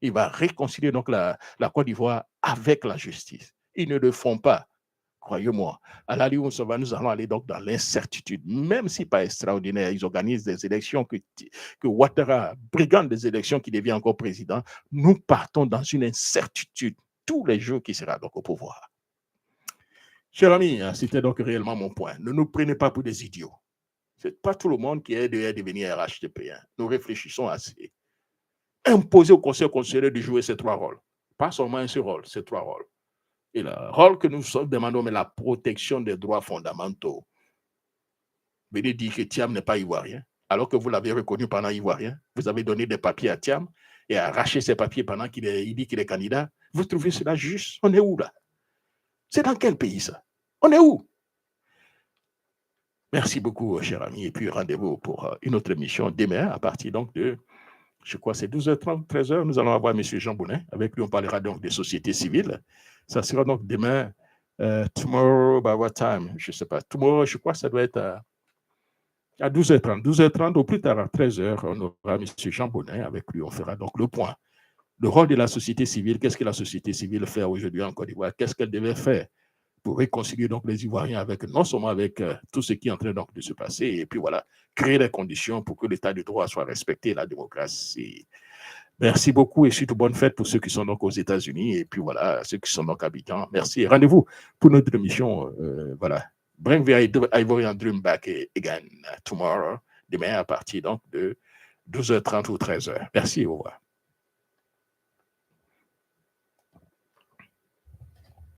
Il va réconcilier donc la Côte d'Ivoire avec la justice. Ils ne le font pas, croyez-moi. À la Lyon, nous allons aller donc dans l'incertitude. Même si pas extraordinaire, ils organisent des élections que Ouattara, brigand des élections qui devient encore président, nous partons dans une incertitude tous les jours qui sera donc au pouvoir. Chers amis, c'était donc réellement mon point. Ne nous prenez pas pour des idiots. Ce n'est pas tout le monde qui est de devenir RHDP. Nous réfléchissons assez. Imposer au Conseil constitutionnel de jouer ces 3 rôles. Pas seulement un seul rôle, ces 3 rôles. Et le rôle que nous demandons, mais la protection des droits fondamentaux. Venez dire que Thiam n'est pas ivoirien. alors que vous l'avez reconnu pendant Ivoirien. Vous avez donné des papiers à Thiam et arraché ses papiers pendant il dit qu'il est candidat. Vous trouvez cela juste? On est où là? C'est dans quel pays ça? On est où? Merci beaucoup, cher ami. Et puis rendez-vous pour une autre émission demain à partir donc de, je crois, c'est 12h30, 13h. Nous allons avoir M. Jean Bounet. Avec lui, on parlera donc des sociétés civiles. Ça sera donc demain, tomorrow, by what time? Je ne sais pas. Tomorrow, je crois que ça doit être à 12h30. 12h30 au plus tard à 13h, on aura M. Jean Bounet. Avec lui, on fera donc le point. Le rôle de la société civile, qu'est-ce que la société civile fait aujourd'hui en Côte d'Ivoire? Qu'est-ce qu'elle devait faire pour réconcilier donc les Ivoiriens avec, non seulement avec tout ce qui est en train donc de se passer, et puis voilà, créer les conditions pour que l'état de droit soit respecté, la démocratie. Merci beaucoup et surtout bonne fête pour ceux qui sont donc aux États-Unis et puis voilà, ceux qui sont donc habitants. Merci et rendez-vous pour notre émission. Voilà, Bring the Ivorian Dream back again tomorrow, demain à partir donc de 12h30 ou 13h. Merci, au revoir.